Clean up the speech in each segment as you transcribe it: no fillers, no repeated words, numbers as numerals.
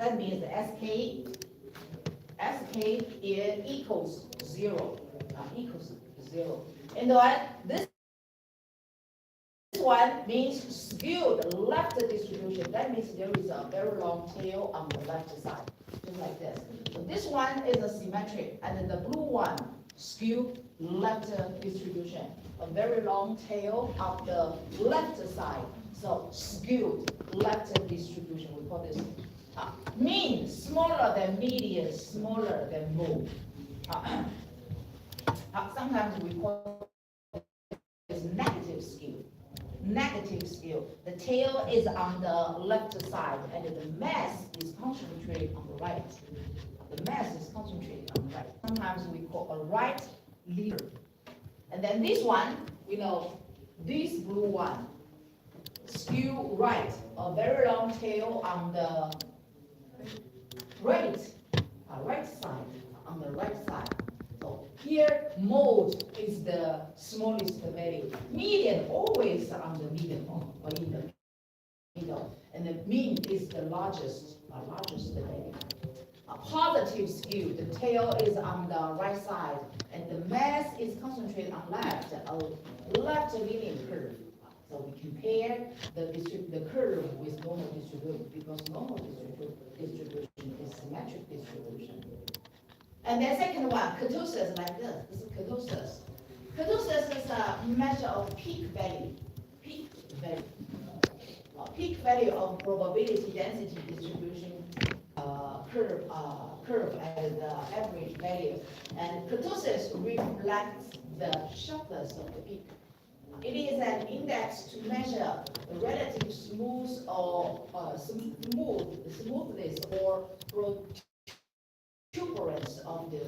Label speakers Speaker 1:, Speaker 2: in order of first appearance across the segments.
Speaker 1: that means the sk equals 0, equals 0. And this one means skewed left distribution. That means there is a very long tail on the left side, just like this. So this one is a symmetric, and the blue one skewed left distribution. A very long tail on the left side. So skewed left distribution. We call this mean smaller than median, smaller than mode. Sometimes we call this negative skew. Negative skew. The tail is on the left side, and the mass is concentrated on the right. The mass is concentrated on the right. Sometimes we call a right leader. And then this one, this blue one, skew right, a very long tail on the right side, on the right side. So here, mode is the smallest value. Median always on the median or in the middle, and the mean is the largest value. A positive skew, the tail is on the right side, and the mass is concentrated on left, a left leaning curve. So we compare the curve with normal distribution, because normal distribution is symmetric distribution. And the second one, kurtosis, like this. This is kurtosis. Kurtosis is a measure of peak value. Peak value of probability density distribution curve as the average value. And kurtosis reflects the sharpness of the peak. It is an index to measure the relative smoothness or protuberance of the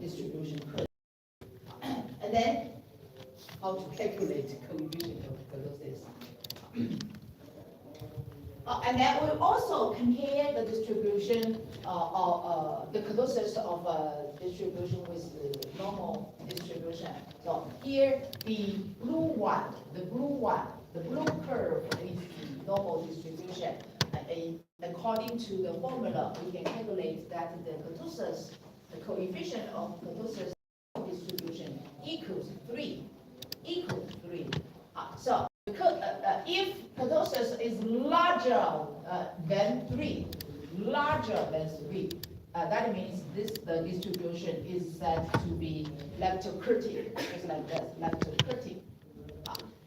Speaker 1: distribution curve. And then how to calculate the coefficient of kurtosis. And then we also compare the distribution, the kurtosis of distribution with the normal distribution. So here, the blue curve is the normal distribution. And according to the formula, we can calculate that the kurtosis, the coefficient of kurtosis distribution equals 3. So if kurtosis is larger than 3, that means the distribution is said to be leptokurtic, just like that, leptokurtic.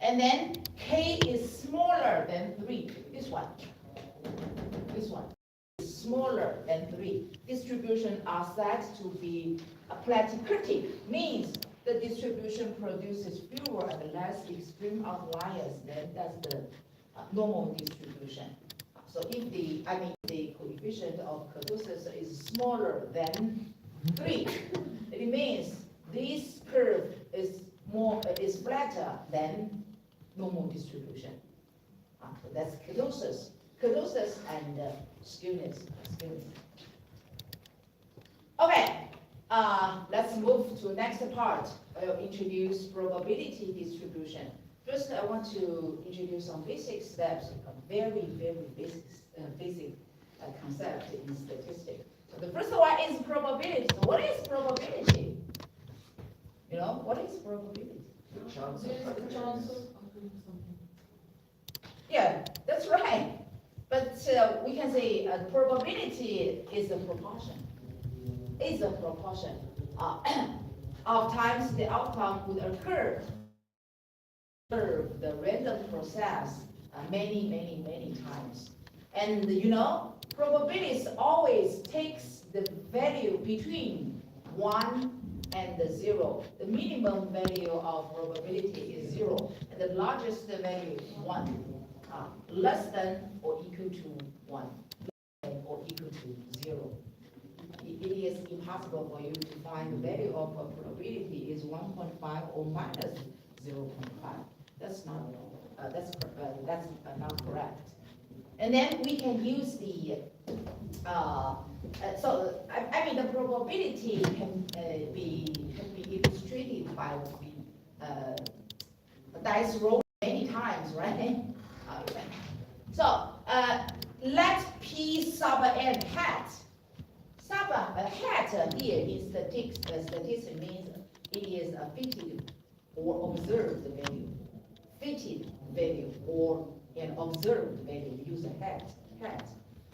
Speaker 1: And then K is smaller than 3, this one is smaller than 3. Distributions are said to be platykurtic, means the distribution produces fewer and less extreme outliers than that's the normal distribution. So if the coefficient of kurtosis is smaller than 3, it means this curve is flatter than normal distribution. So that's kurtosis and skewness. Okay. Let's move to the next part. I'll introduce probability distribution. First, I want to introduce some basic steps, a very, very basic concept in statistics. So the first one is probability. So what is probability? What is probability?
Speaker 2: The chance of doing something.
Speaker 1: Yeah, that's right. But we can say probability is a proportion. Of times the outcome would occur the random process many times. And probability always takes the value between 1 and 0. The minimum value of probability is 0, and the largest value is 1. Less than or equal to 1, less than or equal to 0. It is impossible for you to find the value of a probability is 1.5 or minus 0.5. That's not correct. And then we can use the the probability can be illustrated by the dice roll many times, right? So let P P sub n hat. Sub hat here is statistic means it is a fitted or observed value. Fitted value or an observed value. We use a hat.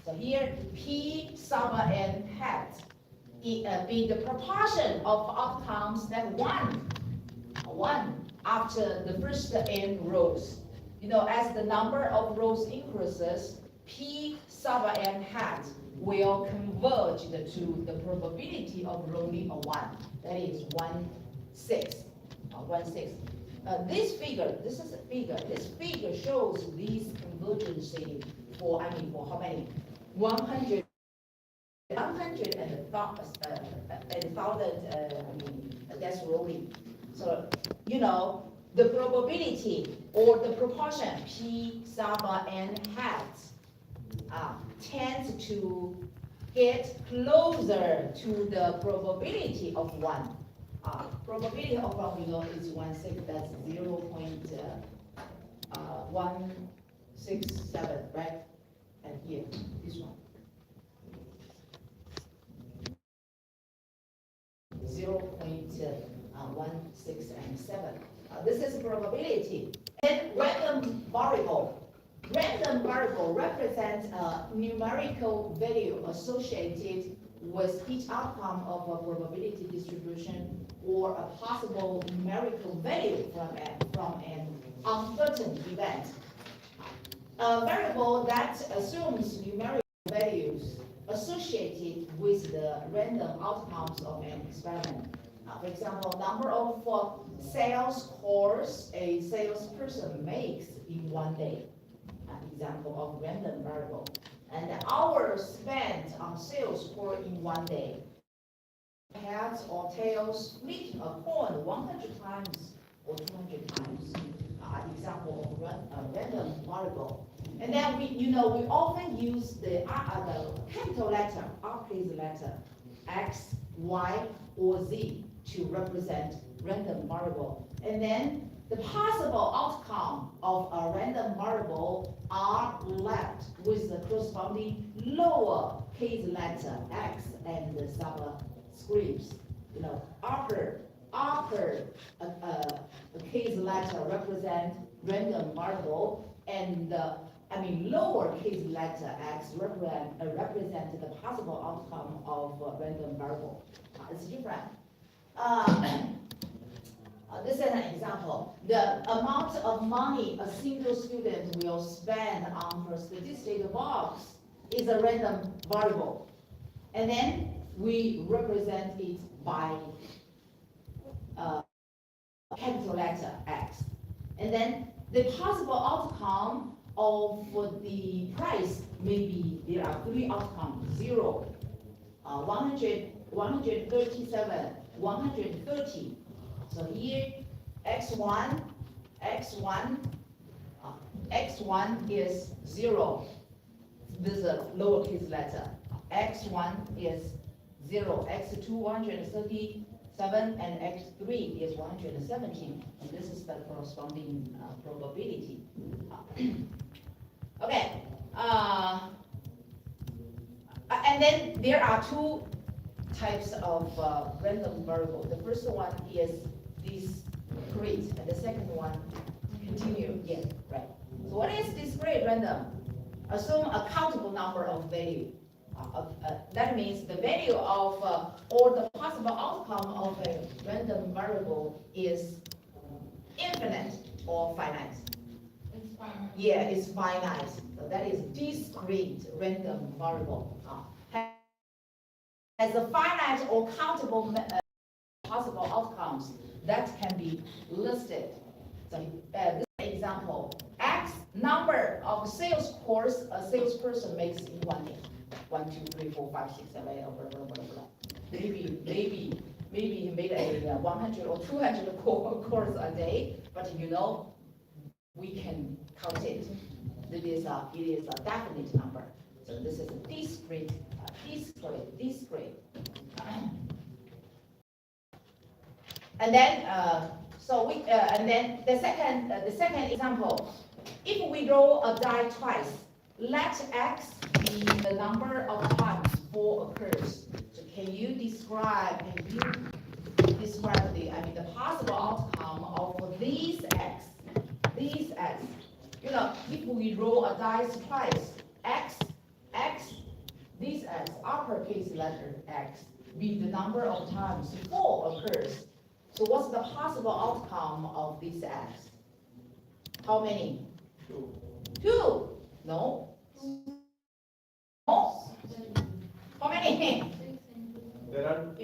Speaker 1: So here P sub n hat be the proportion of outcomes that one after the first n rows. You know, as the number of rows increases, P sub n hat will converge to the probability of rolling a 1. That is 1/6. 1/6. This figure shows this convergence for how many? 100 and 1,000 that's rolling. So you know the probability or the proportion P sub n hat tends to get closer to the probability of 1. Probability of 1 we know is 1/6. That's 0.167, right? And here this one. 0.167. This is probability. And random variable. Random variable represents a numerical value associated with each outcome of a probability distribution or a possible numerical value from an uncertain event. A variable that assumes numerical values associated with the random outcomes of an experiment. For example, number of sales calls a salesperson makes in one day. Example of random variable. And the hours spent on sales call in one day. Heads or tails flipping a coin 100 times or 200 times. Example of random variable. And then we often use the capital letter, uppercase letter, X, Y, or Z to represent random variable. And then the possible outcome of a random variable are left with the corresponding lower case letter X and the subscripts. You know, upper case letter represent random variable, and lower case letter X represent the possible outcome of a random variable. It's different. This is an example. The amount of money a single student will spend on her statistical box is a random variable. And then we represent it by capital letter X. And then the possible outcome of the price may be, there are 3 outcomes, 0, 100, 137, 130. So here, x1 is 0. This is a lowercase letter. x1 is 0. x2, 137, and x3 is 117. And this is the corresponding probability. Okay. And then there are 2 types of random variable. The first one is discrete, and the second one continue. Yes, right. So what is discrete random? Assume a countable number of value. That means the value of or the possible outcome of a random variable is infinite or finite.
Speaker 2: It's finite.
Speaker 1: Yeah, it's finite. So that is discrete random variable. As a finite or countable possible outcomes that can be listed. So this example, X number of sales calls a salesperson makes in one day. 1, 2, 3, 4, 5, 6, 7, 8, blah, blah, blah, blah. Maybe he made a 100 or 200 calls a day, but we can count it. It is a definite number. So this is a discrete. And then and then the second example, if we roll a die twice, let X be the number of times 4 occurs. So can you describe the possible outcome of these x? These x. You know, if we roll a dice twice, x, this x, uppercase letter x, be the number of times 4 occurs. So what's the possible outcome of this x? How many? 2. No. No. How many?
Speaker 3: There are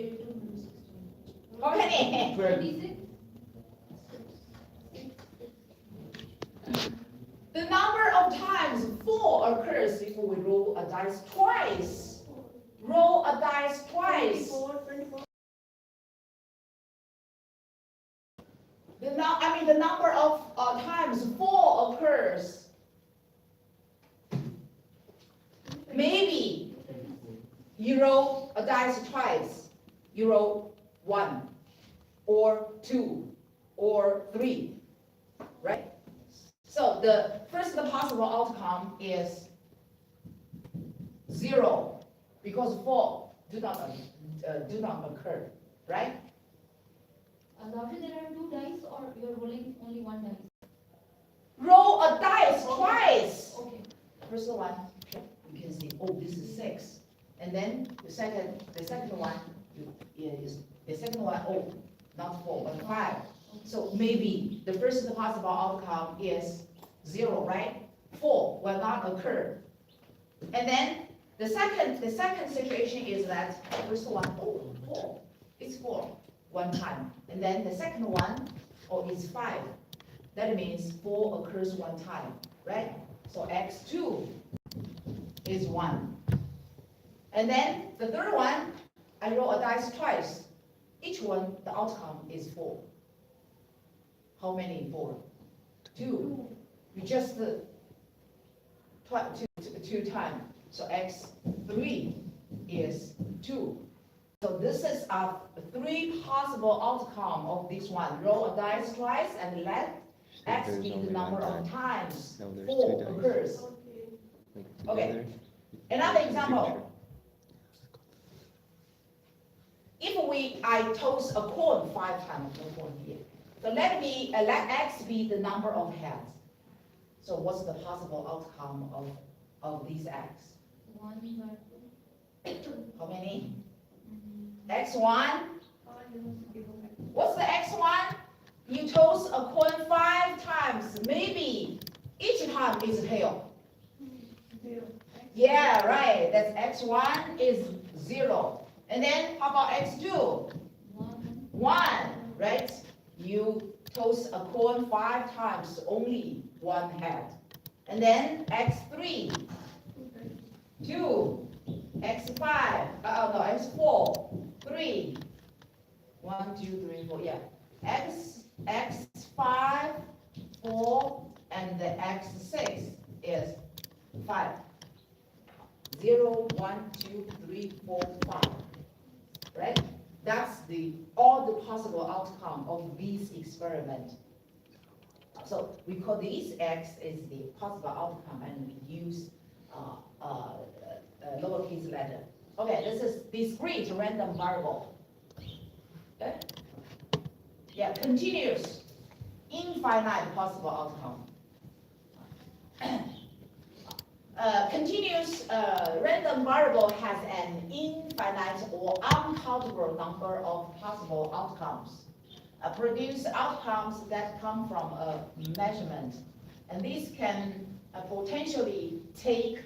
Speaker 1: How many?
Speaker 3: 12.
Speaker 1: The number of times 4 occurs if we roll a dice twice. Roll a dice twice. The number of times 4 occurs. Maybe you roll a dice twice. You roll 1 or 2 or 3, right? So the first possible outcome is 0 because 4 do not occur, right?
Speaker 2: After there are 2 dice or you are rolling only 1 dice?
Speaker 1: Roll a dice twice.
Speaker 2: Okay.
Speaker 1: First one, you can see, oh, this is 6, and then the second one, oh, not 4 but 5. So maybe the first possible outcome is 0, right? 4 will not occur. And then the second situation is that first one, oh, 4, it's 4, 1 time. And then the second one, oh, it's 5. That means 4 occurs 1 time, right? So x2 is 1. And then the third one, I roll a dice twice. Each one, the outcome is 4. How many 4? 2. You just two times. So x3 is 2. So this is 3 possible outcome of this one. Roll a dice twice and let x
Speaker 4: there's
Speaker 1: be the
Speaker 4: only
Speaker 1: number
Speaker 4: one
Speaker 1: of
Speaker 4: time.
Speaker 1: times
Speaker 4: No, there's
Speaker 1: 4
Speaker 4: 2 dice.
Speaker 1: occurs.
Speaker 4: Like
Speaker 1: Okay.
Speaker 4: together.
Speaker 1: Another example. If I toss a coin 5 times, no coin here. So let x be the number of heads. So what's the possible outcome of these x?
Speaker 2: 1 by 2.
Speaker 1: How many? x1. What's the x1? You toss a coin 5 times. Maybe each time is tail. Yeah, right. That's x1 is 0. And then how about x2? 1, right? You toss a coin 5 times, only 1 head. And then x3, 2, x5, x4, 3, 1, 2, 3, 4, yeah. x5, 4, and the x6 is 5. 0, 1, 2, 3, 4, 5. Right? That's all the possible outcome of this experiment. So we call this x is the possible outcome, and we use lowercase letter. Okay, this is discrete random variable. Okay? Yeah, continuous, infinite possible outcome. Continuous random variable has an infinite or uncountable number of possible outcomes. Produce outcomes that come from a measurement. And these can potentially take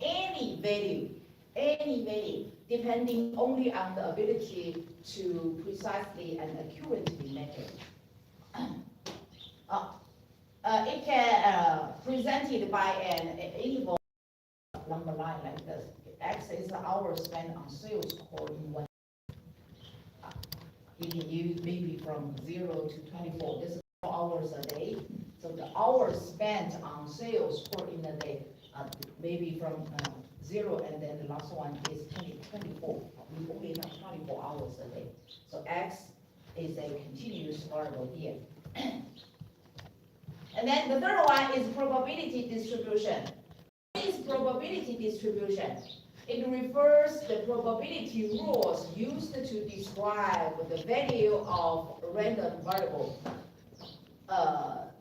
Speaker 1: any value, depending only on the ability to precisely and accurately measure. It can presented by an interval number line like this. X is the hours spent on sales call in 1. You can use maybe from 0 to 24. This is 4 hours a day. So the hours spent on sales call in a day, maybe from 0, and then the last one is 24. We only have 24 hours a day. So X is a continuous variable here. And then the third one is probability distribution. is probability distribution? It refers the probability rules used to describe the value of random variable.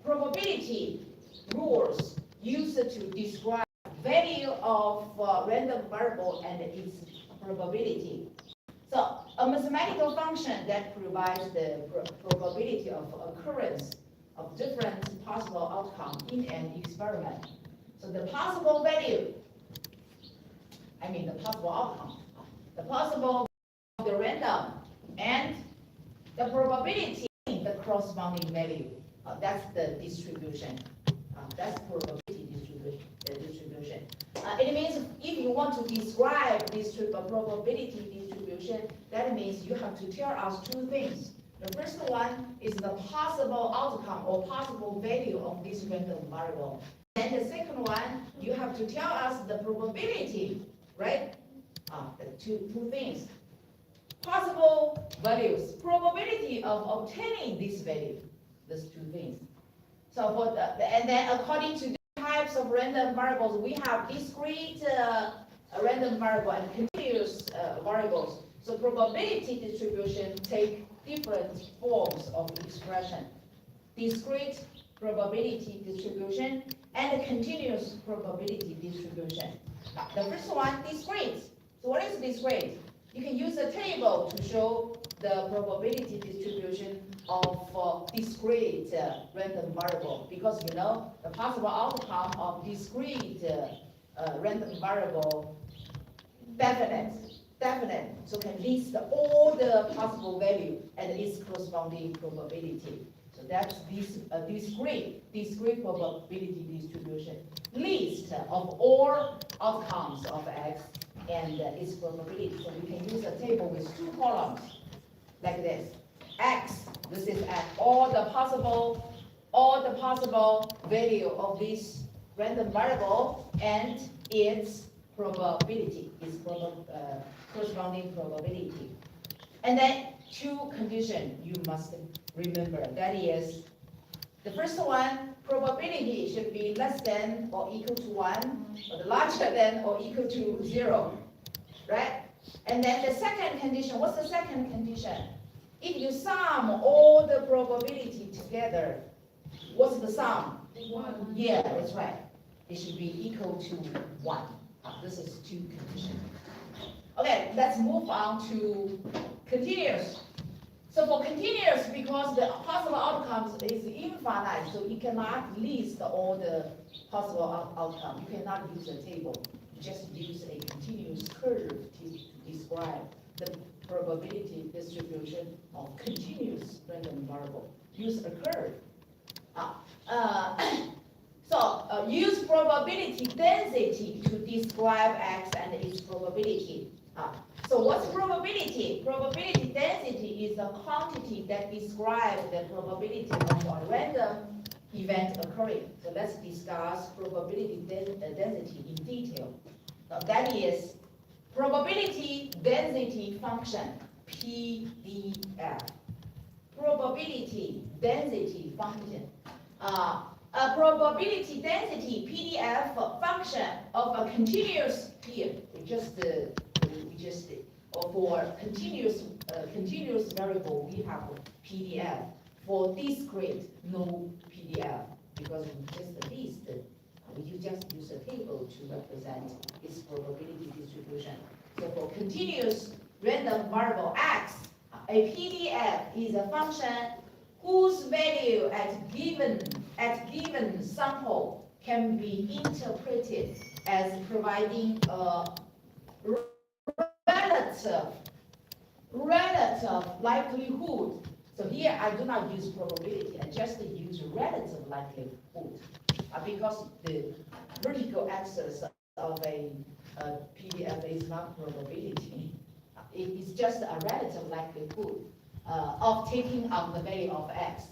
Speaker 1: Probability rules used to describe value of random variable and its probability. So a mathematical function that provides the probability of occurrence of different possible outcomes in an experiment. So the possible value, the possible outcome, the possible, the random, and the probability, the corresponding value. That's the distribution. That's probability distribution. It means if you want to describe this probability distribution, that means you have to tell us two things. The first one is the possible outcome or possible value of this random variable. And the second one, you have to tell us the probability, right? The two things. Possible values, probability of obtaining this value. Those two things. So for and then according to the types of random variables, we have discrete random variable and continuous variables. So probability distribution take different forms of expression. Discrete probability distribution and continuous probability distribution. The first one, discrete. So what is discrete? You can use a table to show the probability distribution of discrete random variable, because the possible outcome of discrete random variable definite, so can list all the possible value and its corresponding probability. So that's this discrete probability distribution. List of all outcomes of X and its probability. So we can use a table with two columns like this. X, this is at all the possible value of this random variable and its probability, corresponding probability. And then two conditions you must remember. That is, the first one, probability should be less than or equal to 1, or larger than or equal to 0, right? And then the second condition, what's the second condition? If you sum all the probability together, what's the sum?
Speaker 2: 1.
Speaker 1: Yeah, that's right. It should be equal to 1. This is two conditions. Okay, let's move on to continuous. So for continuous, because the possible outcomes is infinite, so you cannot list all the possible outcomes. You cannot use a table. You just use a continuous curve to describe the probability distribution of continuous random variable. Use a curve. Use probability density to describe X and its probability. So what's probability? Probability density is a quantity that describes the probability of a random event occurring. So let's discuss probability density in detail. Now that is probability density function, PDF. Probability density function. A probability density PDF function of a continuous here. Or for continuous variable, we have PDF. For discrete, no PDF, because we just use a table to represent its probability distribution. So for continuous random variable X, a PDF is a function whose value at given sample can be interpreted as providing a relative likelihood. So here I do not use probability, I just use relative likelihood, because the vertical axis of a PDF is not probability. It is just a relative likelihood of taking up the value of X.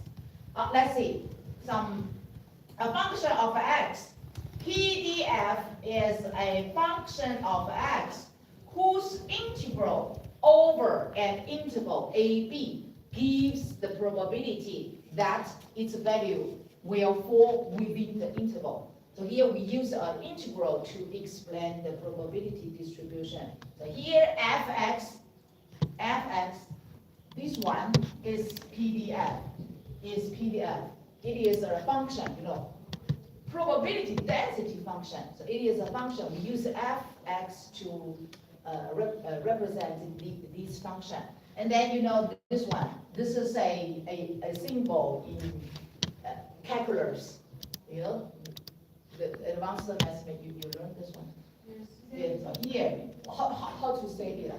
Speaker 1: Let's see, a function of X. PDF is a function of X whose integral over an interval AB gives the probability that its value will fall within the interval. So here we use an integral to explain the probability distribution. So here fx, this one is PDF, It is a function, probability density function. So it is a function. We use fx to represent this function. And then this one. This is a symbol in calculus. The advanced mathematics, you learned this one. Yes. So here, how to say it?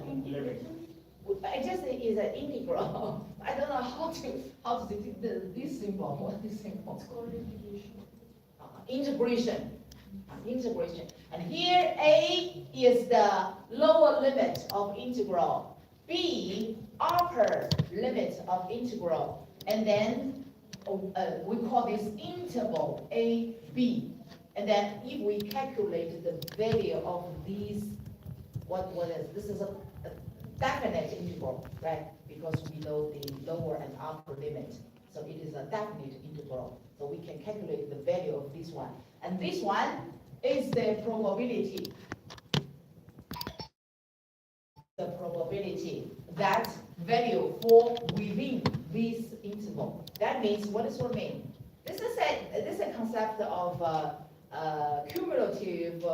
Speaker 1: I just say it's an integral. I don't know how to say this symbol. What is this symbol?
Speaker 2: It's called integration.
Speaker 1: Integration. And here A is the lower limit of integral, B upper limit of integral, and then we call this interval A, B. And then if we calculate the value of these, this is a definite integral, right? Because we know the lower and upper limit. So it is a definite integral. So we can calculate the value of this one. And this one is the probability. The probability that value fall within this interval. That means, what does it mean? This is a concept of cumulative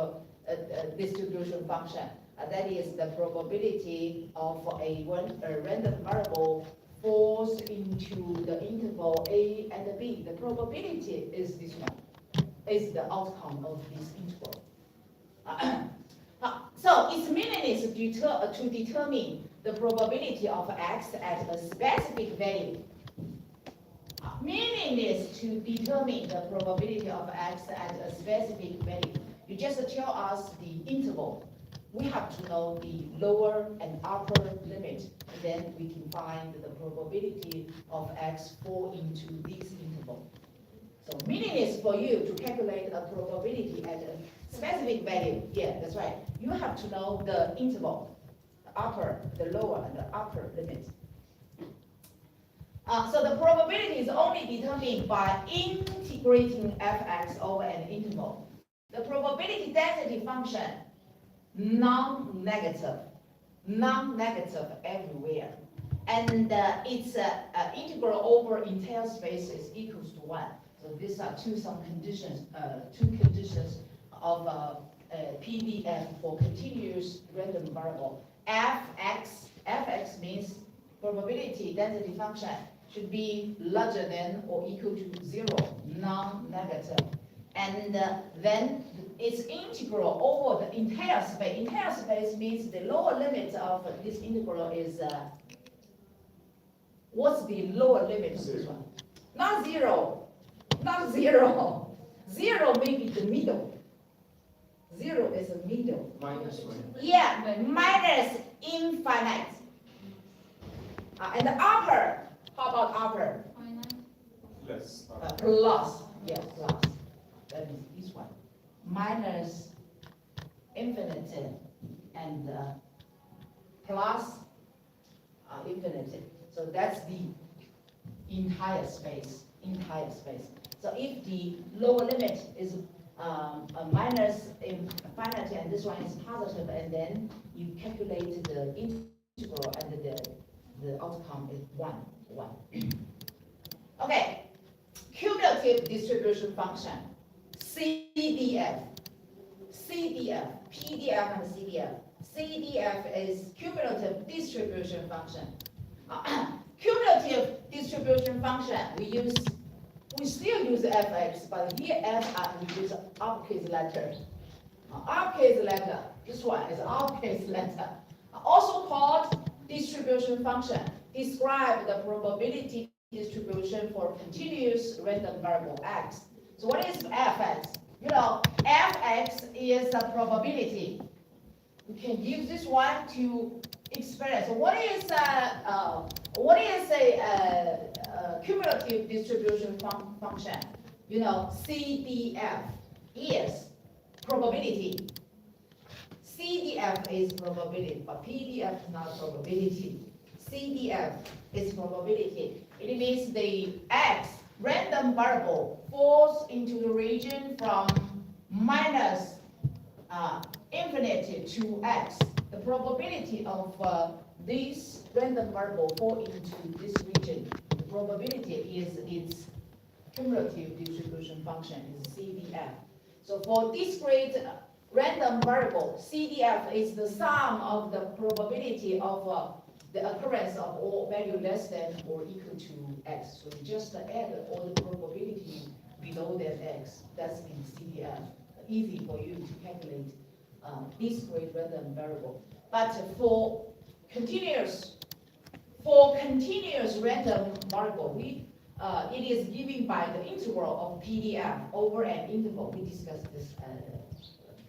Speaker 1: distribution function. That is the probability of a random variable falls into the interval A and B. The probability is this one, is the outcome of this interval. So its meaning is to determine the probability of x at a specific value. Meaning is to determine the probability of x at a specific value. You just tell us the interval. We have to know the lower and upper limit, and then we can find the probability of x fall into this interval. So meaning is for you to calculate a probability at a specific value. Yeah, that's right. You have to know the interval, the lower and the upper limit. So the probability is only determined by integrating fx over an interval. The probability density function, non-negative everywhere. And its integral over entire space is equals to 1. So these are two conditions of PDF for continuous random variable. Fx means probability density function should be larger than or equal to 0, non-negative. And then its integral over the entire space. Entire space means the lower limit of this integral is, what's the lower limit of this one? Not 0. 0 may be the middle. 0 is the middle.
Speaker 3: Minus 1.
Speaker 1: Yeah, minus infinite. And the upper, how about upper?
Speaker 3: Less.
Speaker 1: Plus, yes, plus. That is this one. Minus infinite and plus infinite. So that's the entire space. So if the lower limit is minus infinity and this one is positive, and then you calculate the integral and the outcome is 1. Okay, cumulative distribution function, CDF, PDF and CDF. CDF is cumulative distribution function. Cumulative distribution function, we still use fx, but here we use uppercase letter. Uppercase letter, this one is uppercase letter. Also called distribution function. Describe the probability distribution for continuous random variable x. So what is fx? Fx is the probability. We can use this one to express what is a cumulative distribution function. CDF is probability. CDF is probability, but PDF is not probability. CDF is probability. It means the x random variable falls into the region from minus infinity to x, the probability of this random variable fall into this region, the probability is its cumulative distribution function is CDF. So for discrete random variable, CDF is the sum of the probability of the occurrence of all value less than or equal to x. So you just add all the probability below that x. That's in CDF. Easy for you to calculate discrete random variable. But for continuous random variable, it is given by the integral of PDF over an interval. We discussed this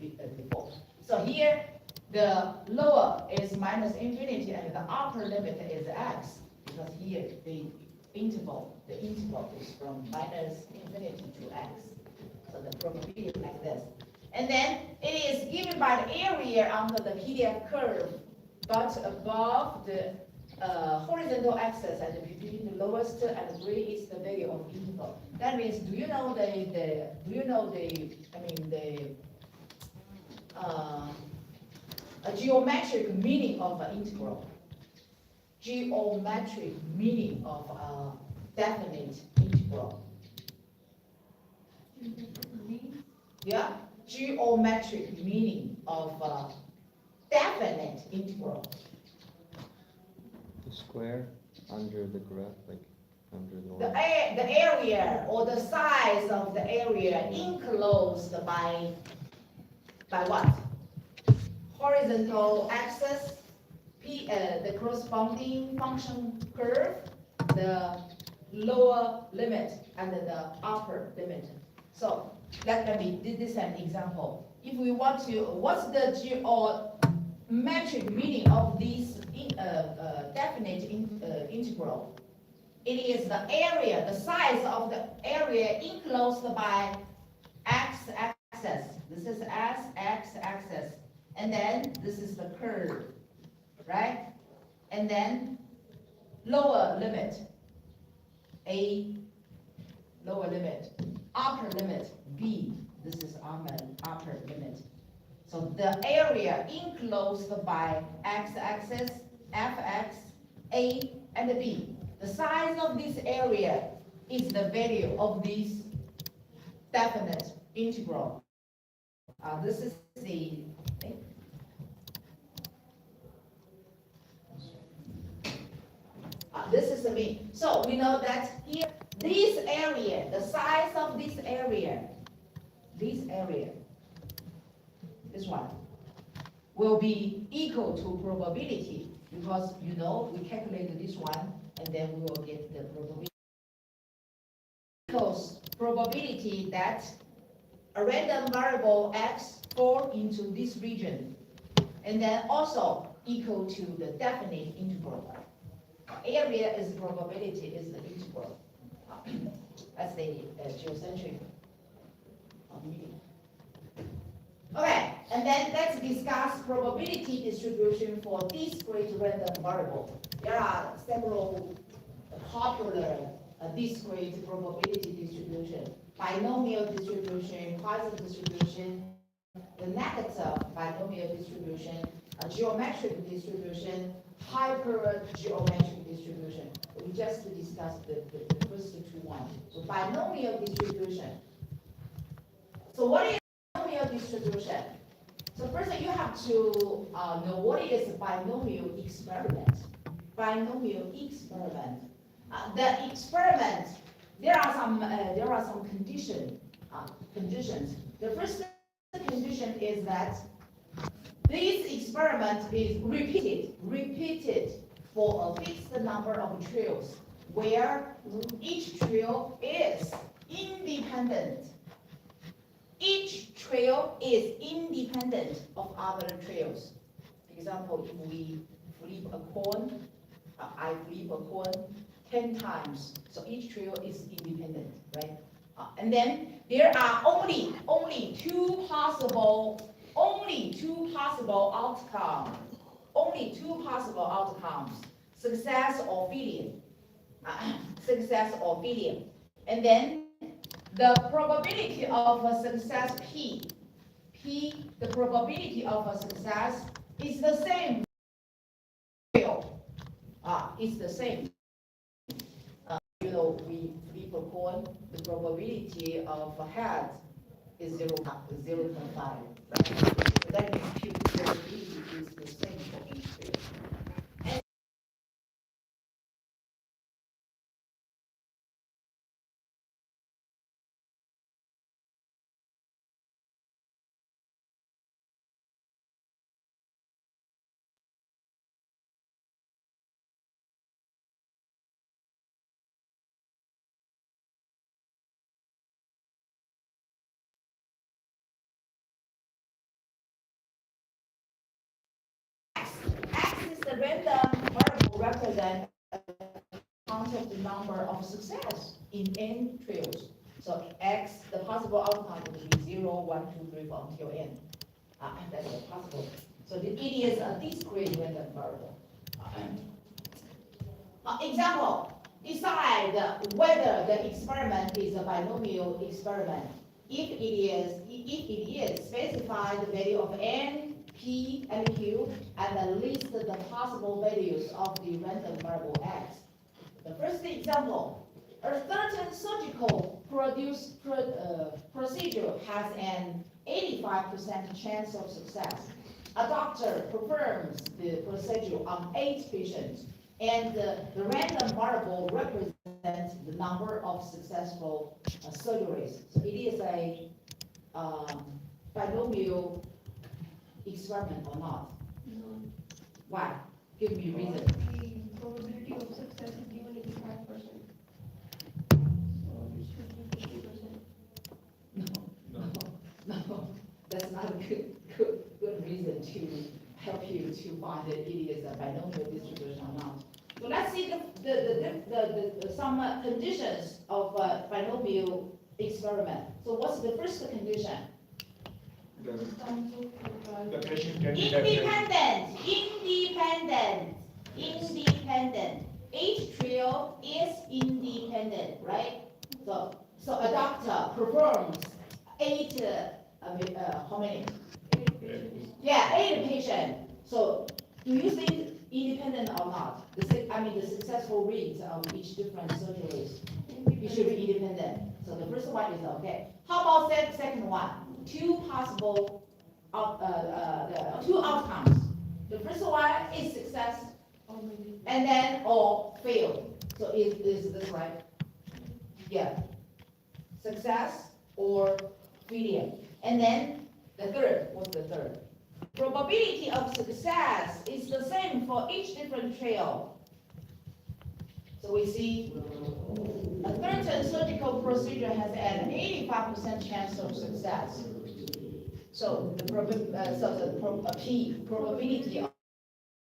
Speaker 1: before. So here, the lower is minus infinity and the upper limit is x, because here the interval is from minus infinity to x. So the probability is like this. And then it is given by the area under the PDF curve, but above the horizontal axis and between the lowest and the gray is the value of interval. That means, do you know a geometric meaning of an integral? Geometric meaning of a definite integral. Yeah, geometric meaning of a definite integral.
Speaker 4: The square under the graph, like under
Speaker 1: The
Speaker 4: the
Speaker 1: area or the size of the area enclosed by what? Horizontal axis, the corresponding function curve, the lower limit and the upper limit. So let me this is an example. If we want to, what's the geometric meaning of this definite integral? It is the area, the size of the area enclosed by x-axis. This is x-axis. And then this is the curve, right? And then lower limit, A, lower limit, upper limit, B, this is upper limit. So the area enclosed by x-axis, fx, A, and B. The size of this area is the value of this definite integral. This is the this is the mean. So we know that here, this area, the size of this area, this one, will be equal to probability, because you know we calculated this one and then we will get the probability. Equals probability that a random variable x fall into this region, and then also equal to the definite integral. Area is probability is the integral. That's the geocentric meaning. Okay, and then let's discuss probability distribution for discrete random variable. There are several popular discrete probability distribution: binomial distribution, Poisson distribution, the negative binomial distribution, a geometric distribution, hypergeometric distribution. We just discussed the first two ones. So binomial distribution. So what is binomial distribution? So first you have to know what is binomial experiment. Binomial experiment. The experiment, there are some conditions. The first condition is that this experiment is repeated for a fixed number of trials, where each trial is independent. Each trial is independent of other trials. For example, if we flip a coin, I flip a coin 10 times, so each trial is independent, right? And then there are only two possible outcomes, success or failure. And then the probability of a success P, the probability of a success is the same. It's the same. We flip a coin, the probability of a head is 0.5, right? So that means Q probability is the same for each field. X is the random variable represent count of the number of success in n trials. So X, the possible outcome would be 0, 1, 2, 3, 4 until n. That's possible. So it is a discrete random variable. Example, decide whether the experiment is a binomial experiment. If it is, specify the value of n, p, and q, and list the possible values of the random variable x. The first example, a certain surgical procedure has an 85% chance of success. A doctor performs the procedure on 8 patients, and the random variable represents the number of successful surgeries. So it is a binomial experiment or not?
Speaker 2: No.
Speaker 1: Why? Give me reason.
Speaker 2: The probability of success is given 85%. So it should be 50%.
Speaker 1: No, that's not a good reason to help you to find that it is a binomial distribution or not. So let's see some conditions of a binomial experiment. So what's the first condition?
Speaker 3: The patient can be defined.
Speaker 1: Independent. Each trio is independent, right? So a doctor performs 8, how many?
Speaker 2: 8 patients.
Speaker 1: Yeah, 8 patients. So do you think independent or not? The successful rate of each different surgeries, it should be independent. So the first one is okay. How about second one? 2 possible, 2 outcomes. The first one is success, and then or fail. So is this right? Yeah. Success or failure. And then the third, what's the third? Probability of success is the same for each different trial. So we see a certain surgical procedure has an 85% chance of success. So the probability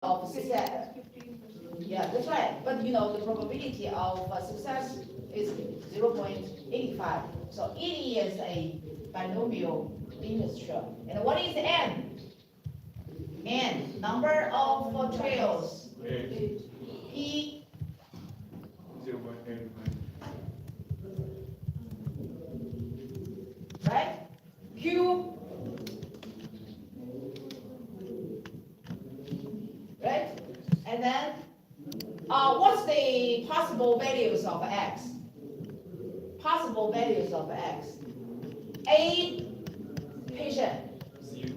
Speaker 1: of success. Yeah, that's right. But the probability of success is 0.85. So it is a binomial industrial. And what is n? N, number of trials. P,
Speaker 3: 0.85.
Speaker 1: right? Q, right? And then, what's the possible values of x? Possible values of x. A patient.
Speaker 3: 0,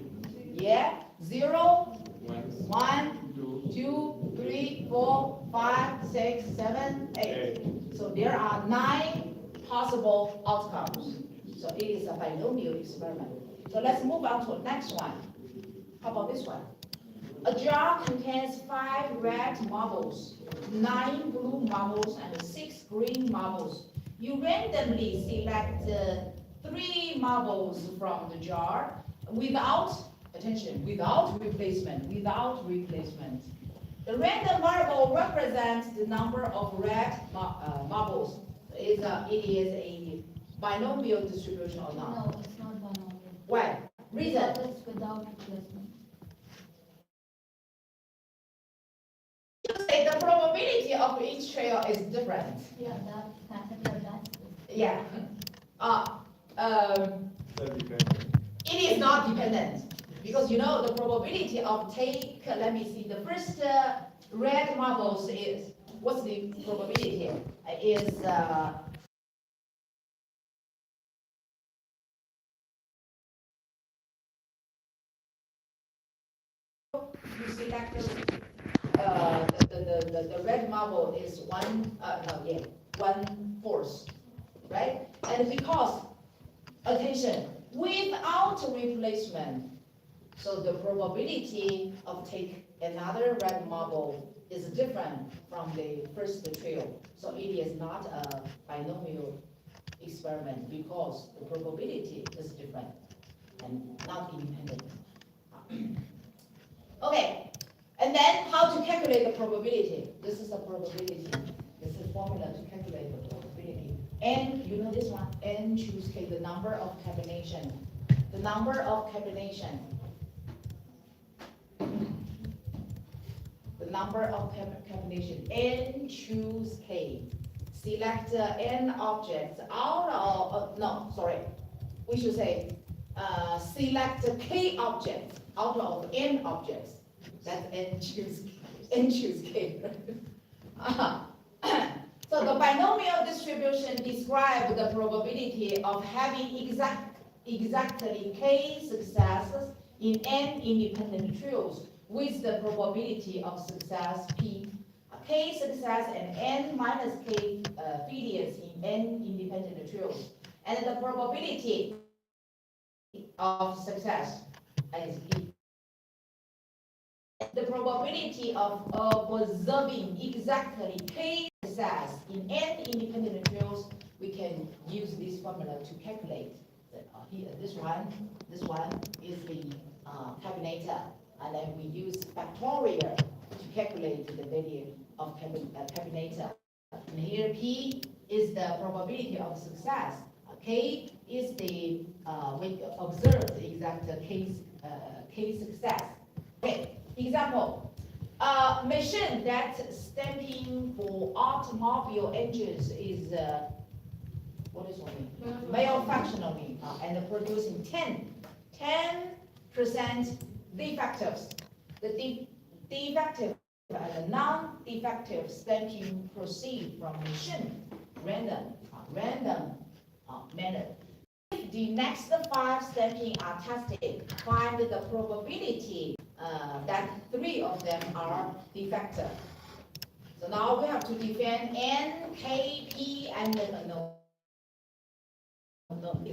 Speaker 1: Yeah, 0,
Speaker 3: 1,
Speaker 1: 1,
Speaker 3: 2,
Speaker 1: 2, 3, 4, 5, 6, 7, 8.
Speaker 3: 8.
Speaker 1: So there are 9 possible outcomes. So it is a binomial experiment. So let's move on to the next one. How about this one? A jar contains 5 red marbles, 9 blue marbles, and 6 green marbles. You randomly select 3 marbles from the jar without replacement. The random variable represents the number of red marbles. It is a binomial distribution or not?
Speaker 2: No, it's not binomial.
Speaker 1: Why? Reason?
Speaker 2: Because it's without replacement.
Speaker 1: You say the probability of each trail is different.
Speaker 2: Yeah, that concept of that.
Speaker 1: Yeah. It is not dependent, because you know the probability of take, let me see, the first red marbles is, what's the probability? Is you select the red marble is one, no, yeah, 1/4, right? And because, attention, without replacement, so the probability of take another red marble is different from the first trio. So it is not a binomial experiment because the probability is different and not independent. Okay, and then how to calculate the probability? This is the probability. This is the formula to calculate the probability. N, you know this one? N choose K, the number of combination. The number of combination. The number of combination. N choose K. Select N objects out of, no, sorry. We should say, select K objects out of N objects. That's N choose K. So the binomial distribution describes the probability of having exactly K successes in N independent trios with the probability of success P. K success and N minus K failures in N independent trios. And the probability of success is P. The probability of observing exactly K success in N independent trios, we can use this formula to calculate. Here, this one is the combinator, and then we use factorial to calculate the value of combinator. And here P is the probability of success. K is the we observe the exact K success. Okay, example. Machine that stamping for automobile engines is what is it mean? Malfunctioning and producing 10% defectives. The defective and non-defective stamping proceed from machine random manner. If the next 5 stamping are tested, find the probability that 3 of them are defective. So now we have to define N, K, P, and no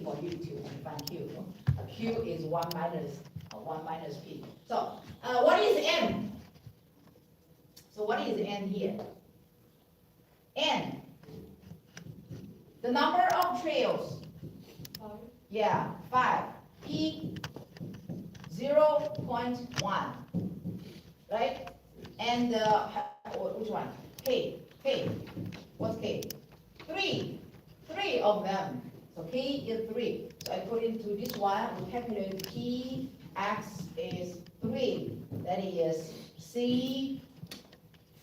Speaker 1: for you to define Q. Q is 1 minus P. So what is N? So what is N here? N, the number of trails. Yeah, 5. P, 0.1. Right? And which one? K. What's K? 3 of them. So K is 3. So I put into this one, we calculate P, X is 3. That is C,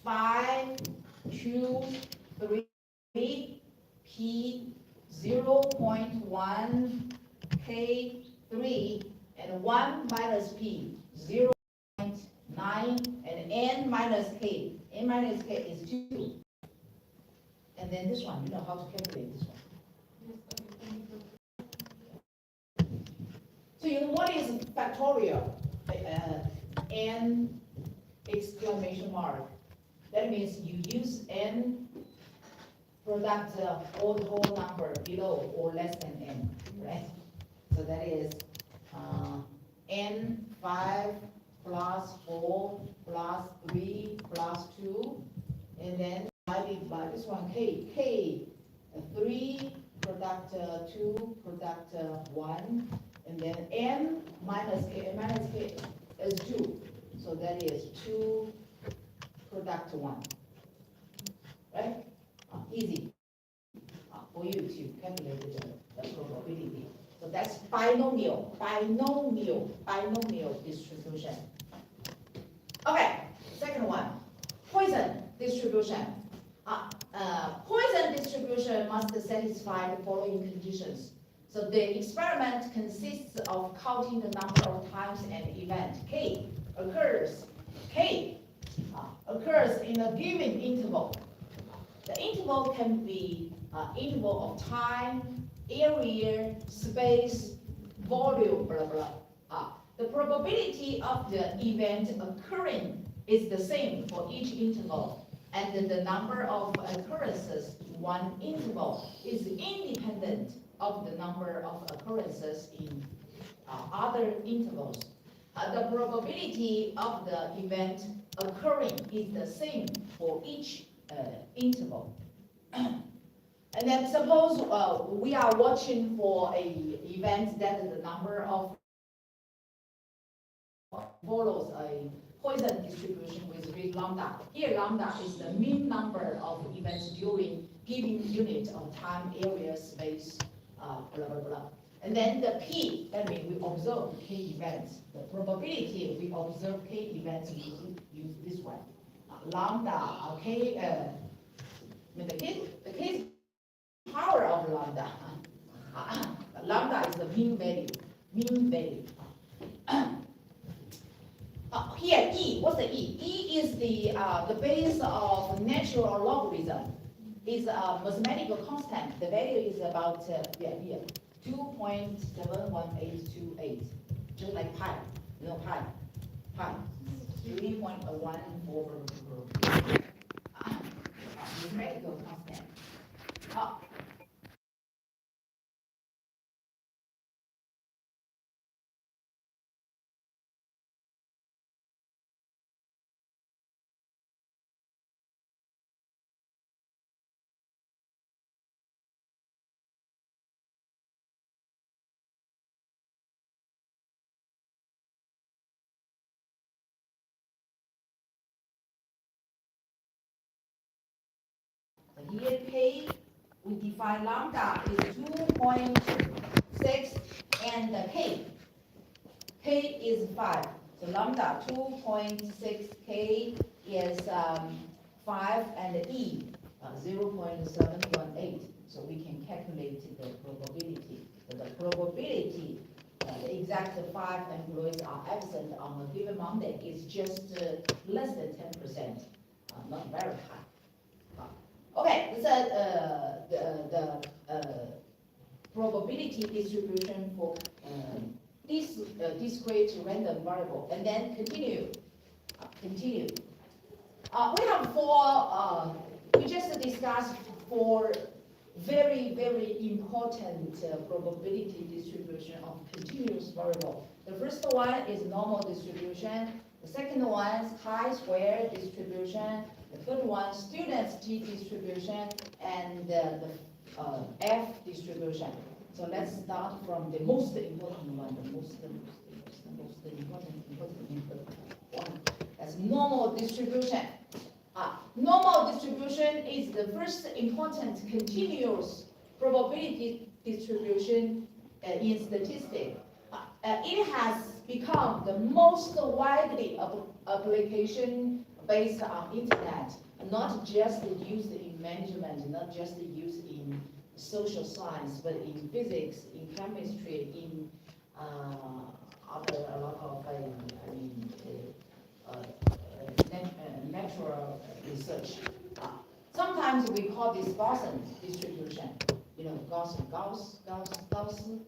Speaker 1: 5, 2, 3, P, 0.1, K, 3, and 1 minus P, 0.9, and N minus K. N minus K is 2. And then this one, you know how to calculate this one. So you know what is factorial? N exclamation mark. That means you use N product or the whole number below or less than N, right? So that is N 5 plus 4 plus 3 plus 2, and then divided by this one K 3 product 2 product 1, and then N minus K is 2, so that is 2 product 1, right? Easy for you to calculate the probability. So that's binomial distribution. Okay, second one, Poisson distribution. Poisson distribution must satisfy the following conditions. So the experiment consists of counting the number of times an event K occurs in a given interval. The interval can be interval of time, area, space, volume, blah, blah. The probability of the event occurring is the same for each interval, and the number of occurrences in one interval is independent of the number of occurrences in other intervals. The probability of the event occurring is the same for each interval. And then suppose we are watching for a event that the number of follows a Poisson distribution with rate lambda. Here lambda is the mean number of events during given unit of time, area, space, blah, blah, blah. And then the P, that means we observe K events. The probability we observe K events, we use this one. Lambda, K, the K power of lambda. Lambda is the mean value. Here E, what's the E? E is the base of natural logarithm. Is a mathematical constant. The value is about here 2.71828, just like pi. You know pi. 3.144. Mathematical constant. Here K, we define lambda is 2.6 and the K is 5. So lambda 2.6 K is 5 and E 0.718. So we can calculate the probability. So the probability, the exact 5 employees are absent on a given Monday is just less than 10%, not very high. Okay, this is the probability distribution for this discrete random variable, and then continue. We have we just discussed four very, very important probability distribution of continuous variable. The first one is normal distribution. The second one is chi-square distribution. The third one, student's t-distribution, and the F distribution. So let's start from the most important one, the most important one. That's normal distribution. Normal distribution is the first important continuous probability distribution in statistics. It has become the most widely application based on internet, not just used in management, not just used in social science, but in physics, in chemistry, in a lot of natural research. Sometimes we call this Gaussian distribution. You know, Gauss. In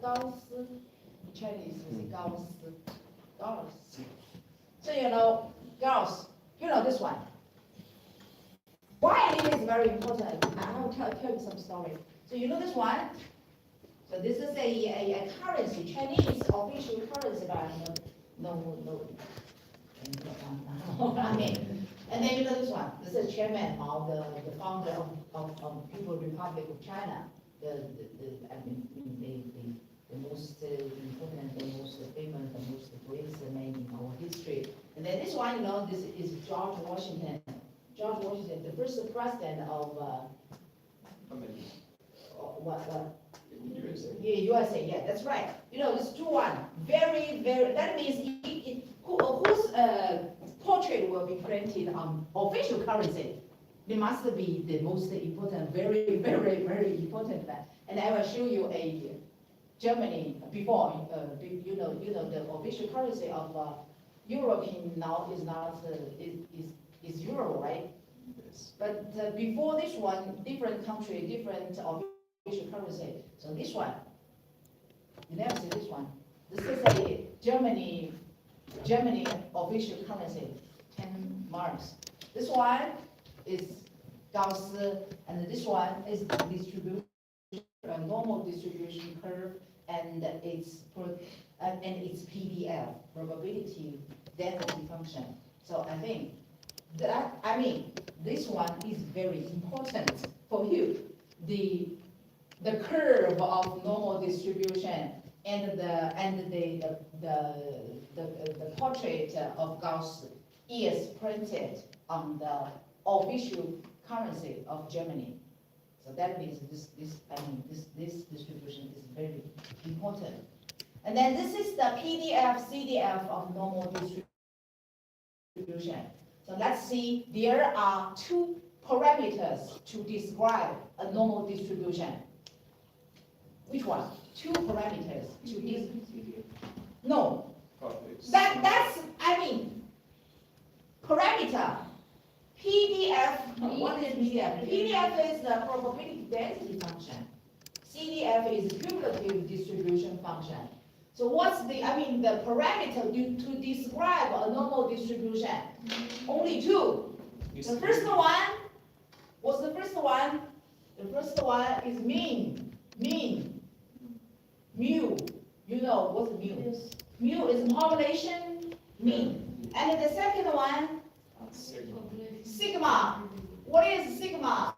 Speaker 1: Chinese we say Gauss. So you know, Gauss. You know this one. Why it is very important? I will tell you some story. So you know this one? So this is a currency, Chinese official currency, but no. I mean, and then you know this one. This is chairman of the founder of People's Republic of China. The most important, the most famous, the most greatest man in our history. And then this one, you know, this is George Washington. George Washington, the first president of
Speaker 3: USA.
Speaker 1: Yeah, USA. Yeah, that's right. You know, this 2-1. Very, very. That means whose portrait will be printed on official currency. It must be the most important, very, very, very important one. And I will show you a Germany before, the official currency of European now is not, is euro, right?
Speaker 3: Yes.
Speaker 1: But before this one, different country, different official currency. So this one, you never see this one. This is a Germany official currency, 10 marks. This one is Gauss, and this one is the distribution, a normal distribution curve, and it's PDF, probability density function. So I think that, this one is very important for you. The curve of normal distribution and the portrait of Gauss is printed on the official currency of Germany. So that means this distribution is very important. And then this is the PDF, CDF of normal distribution. So let's see, there are two parameters to describe a normal distribution. Which one? Two parameters to describe. No,
Speaker 3: Oh, it's-
Speaker 1: that's, parameter. PDF, what is PDF? PDF is the probability density function. CDF is cumulative distribution function. So what's the parameter to describe a normal distribution? Only two. The first one, what's the first one? The first one is mean. Mu. You know what's mu?
Speaker 2: Yes.
Speaker 1: Mu is population mean. And the second one,
Speaker 3: Sigma.
Speaker 1: sigma. What is sigma?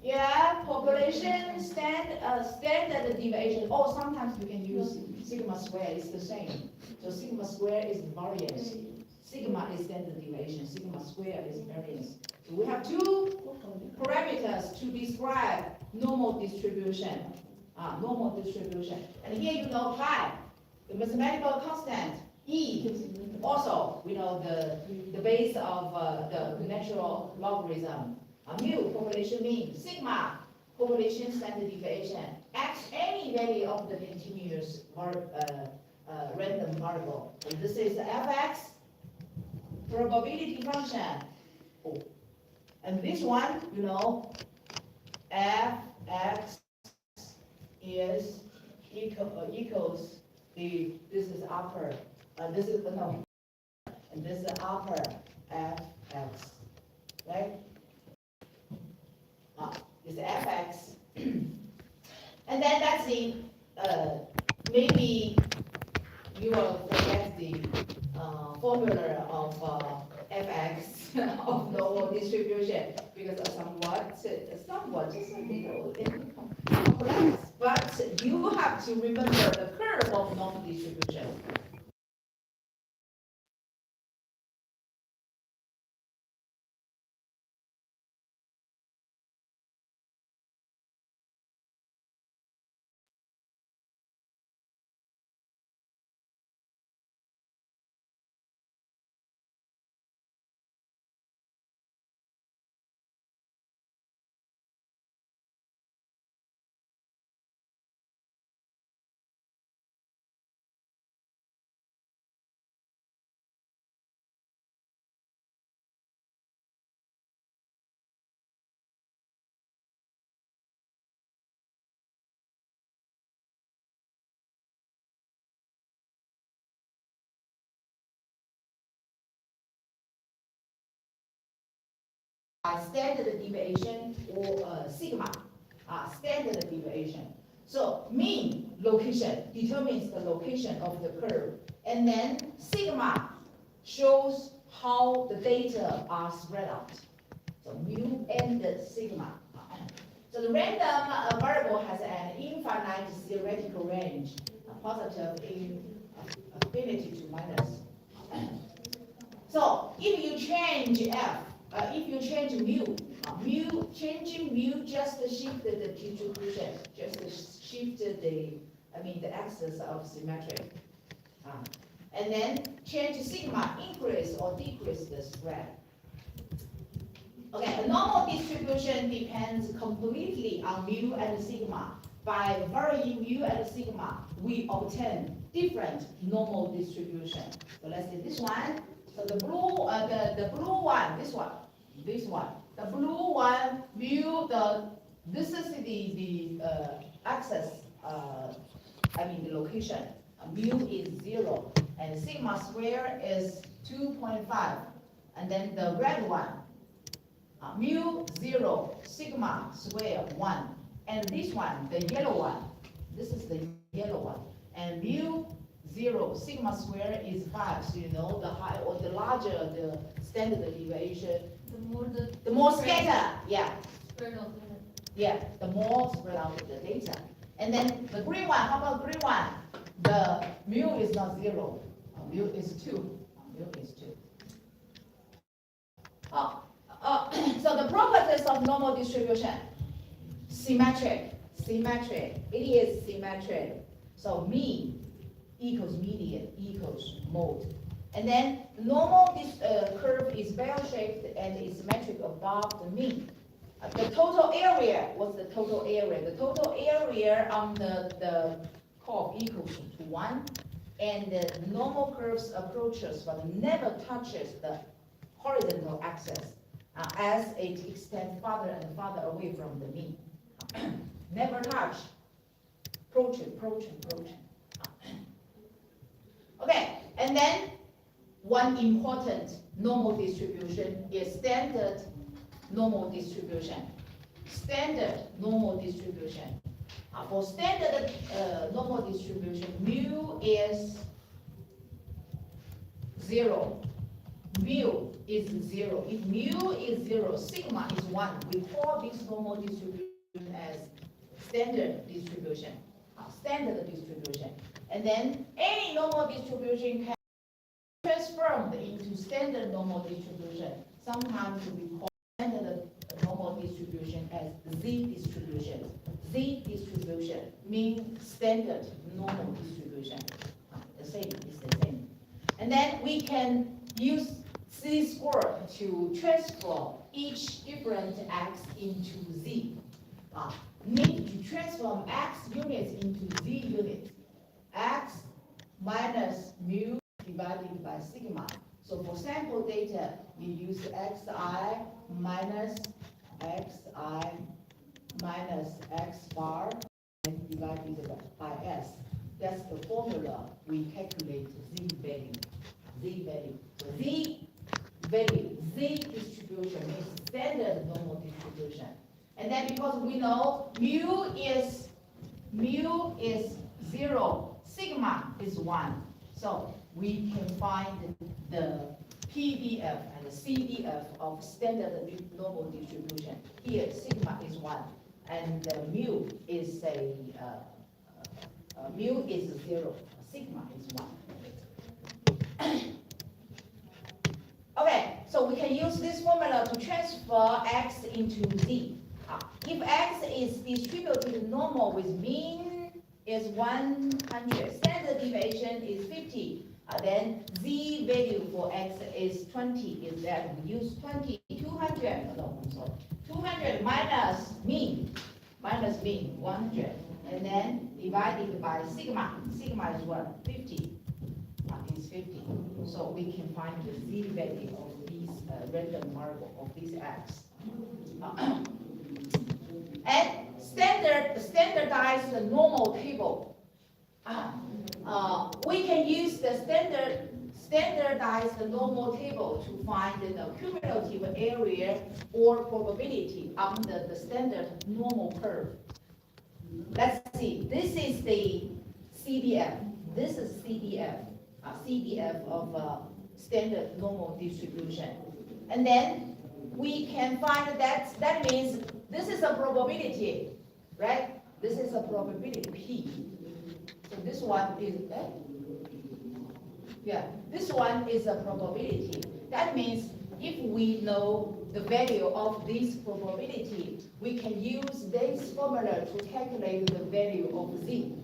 Speaker 1: Yeah, population standard deviation. Or sometimes you can use sigma square, it's the same. So sigma square is variance. Sigma is standard deviation, sigma square is variance. So we have two parameters to describe normal distribution. Normal distribution. And here you know pi, the mathematical constant, E. Also, we know the base of the natural logarithm. Mu, population mean. Sigma, population standard deviation. X, any value of the continuous random variable. And this is fx, probability function. Oh. And this one, fx is equals this is upper, this is no, and this is upper fx, right? It's fx, and then let's see. Maybe you will forget the formula of fx of normal distribution because of somewhat just a little complex. But you have to remember the curve of normal distribution. Standard deviation or sigma, standard deviation. So mean location determines the location of the curve, and then sigma shows how the data are spread out. So mu and sigma. So the random variable has an infinite theoretical range, a positive in affinity to minus. So if you change f, if you change changing mu just shift the distribution, just shift the axis of symmetry. And then change sigma, increase or decrease the spread. Okay, a normal distribution depends completely on mu and sigma. By varying mu and sigma, we obtain different normal distribution. So let's see this one. So the blue, the blue one, this one. The blue one, mu, this is the axis, the location. Mu is 0, and sigma square is 2.5. And then the red one, mu 0, sigma square 1. And this one, the yellow one, this is the yellow one. And mu 0, sigma square is 5. So you know the higher or the larger the standard deviation, the more scatter, yeah.
Speaker 2: Spread of the.
Speaker 1: Yeah, the more spread out the data. And then the green one, how about green one? The mu is not 0, mu is 2. Mu is 2. So the properties of normal distribution, symmetric. It is symmetric. So mean equals median equals mode. And then normal curve is bell-shaped and is symmetric above the mean. The total area, what's the total area? The total area on the curve equals to 1, and the normal curves approaches but never touches the horizontal axis as it extends farther and farther away from the mean. Never touch, approaching. Okay, and then one important normal distribution is standard normal distribution. For standard normal distribution, mu is 0. Mu is 0. If mu is 0, sigma is 1. We call this normal distribution as standard distribution. And then any normal distribution can be transformed into standard normal distribution. Sometimes we call standard normal distribution as Z distribution. Z distribution means standard normal distribution. The same is the same. And then we can use Z-score to transform each different x into Z. Need to transform x units into Z units. X minus mu divided by sigma. So for sample data, we use xi minus x bar and divided by s. That's the formula we calculate Z value. So Z value, Z distribution is standard normal distribution. And then because we know mu is 0, sigma is 1. So we can find the PDF and the CDF of standard normal distribution. Here, sigma is 1, and mu is 0. Sigma is 1. Okay, so we can use this formula to transfer x into Z. If x is distributed normal with mean is 100, standard deviation is 50, then Z value for x is 20, is that we use 200 minus mean, 100, and then divided by sigma is what, 50, is 50. So we can find the Z value of these random variable of these x. And standardized normal table. We can use the standardized normal table to find the cumulative area or probability under the standard normal curve. Let's see. This is the CDF. This is CDF of standard normal distribution. And then we can find that means this is a probability, right? This is a probability P. So this one is, this one is a probability. That means if we know the value of this probability, we can use this formula to calculate the value of Z.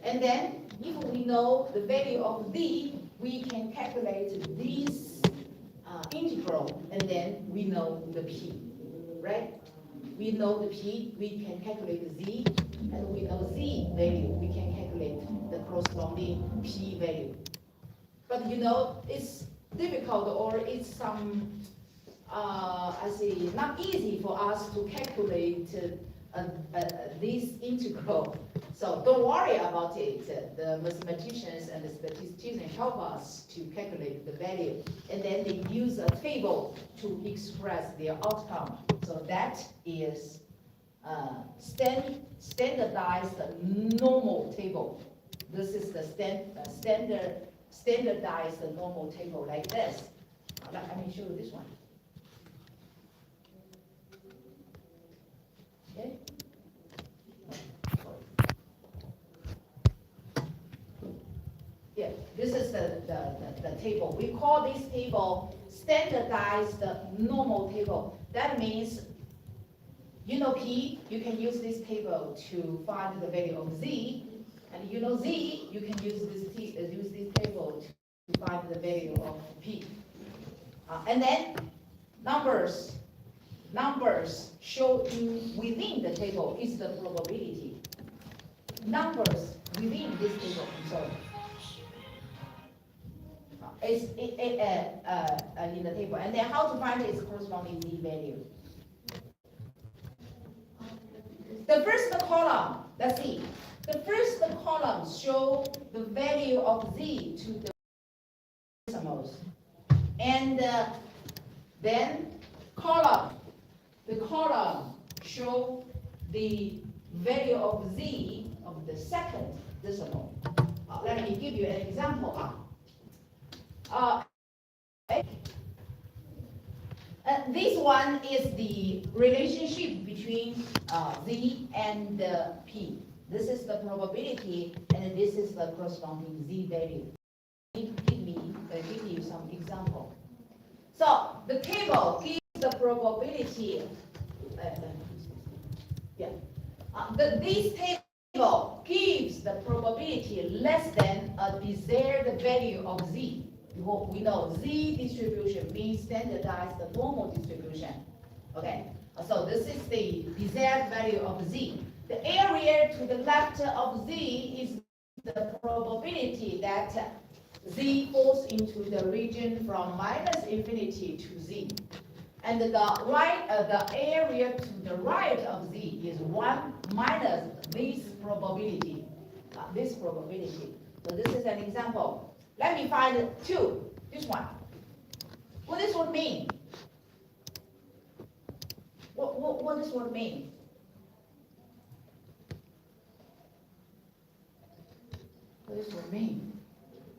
Speaker 1: And then if we know the value of Z, we can calculate this integral, and then we know the p, right? We know the p, we can calculate the z, and we know z value, we can calculate the corresponding p value. But you know, it's difficult or it's some, I say, not easy for us to calculate this integral. So don't worry about it. The mathematicians and the statisticians help us to calculate the value. And then they use a table to express their outcome. So that is standardized normal table. This is the standardized normal table like this. Let me show you this one. Okay. Yeah, this is the table. We call this table standardized normal table. That means, you know P, you can use this table to find the value of Z. And you know Z, you can use this table to find the value of P. And then numbers shown within the table is the probability. Numbers within this table, I'm sorry. Is in the table, and then how to find its corresponding Z value. The first column, let's see. The first column show the value of Z to the decimals, and then the column show the value of Z of the second decimal. Let me give you an example. This one is the relationship between Z and P. This is the probability, and this is the corresponding Z value. Give you some example. So the table gives the probability. This table gives the probability less than a desired value of Z. We know Z distribution means standardized normal distribution. Okay, so this is the desired value of Z. The area to the left of Z is the probability that Z falls into the region from -infinity to Z. And the area to the right of Z is 1 minus this probability. So this is an example. Let me find two. This one. What does one mean? What does one mean? What does one mean?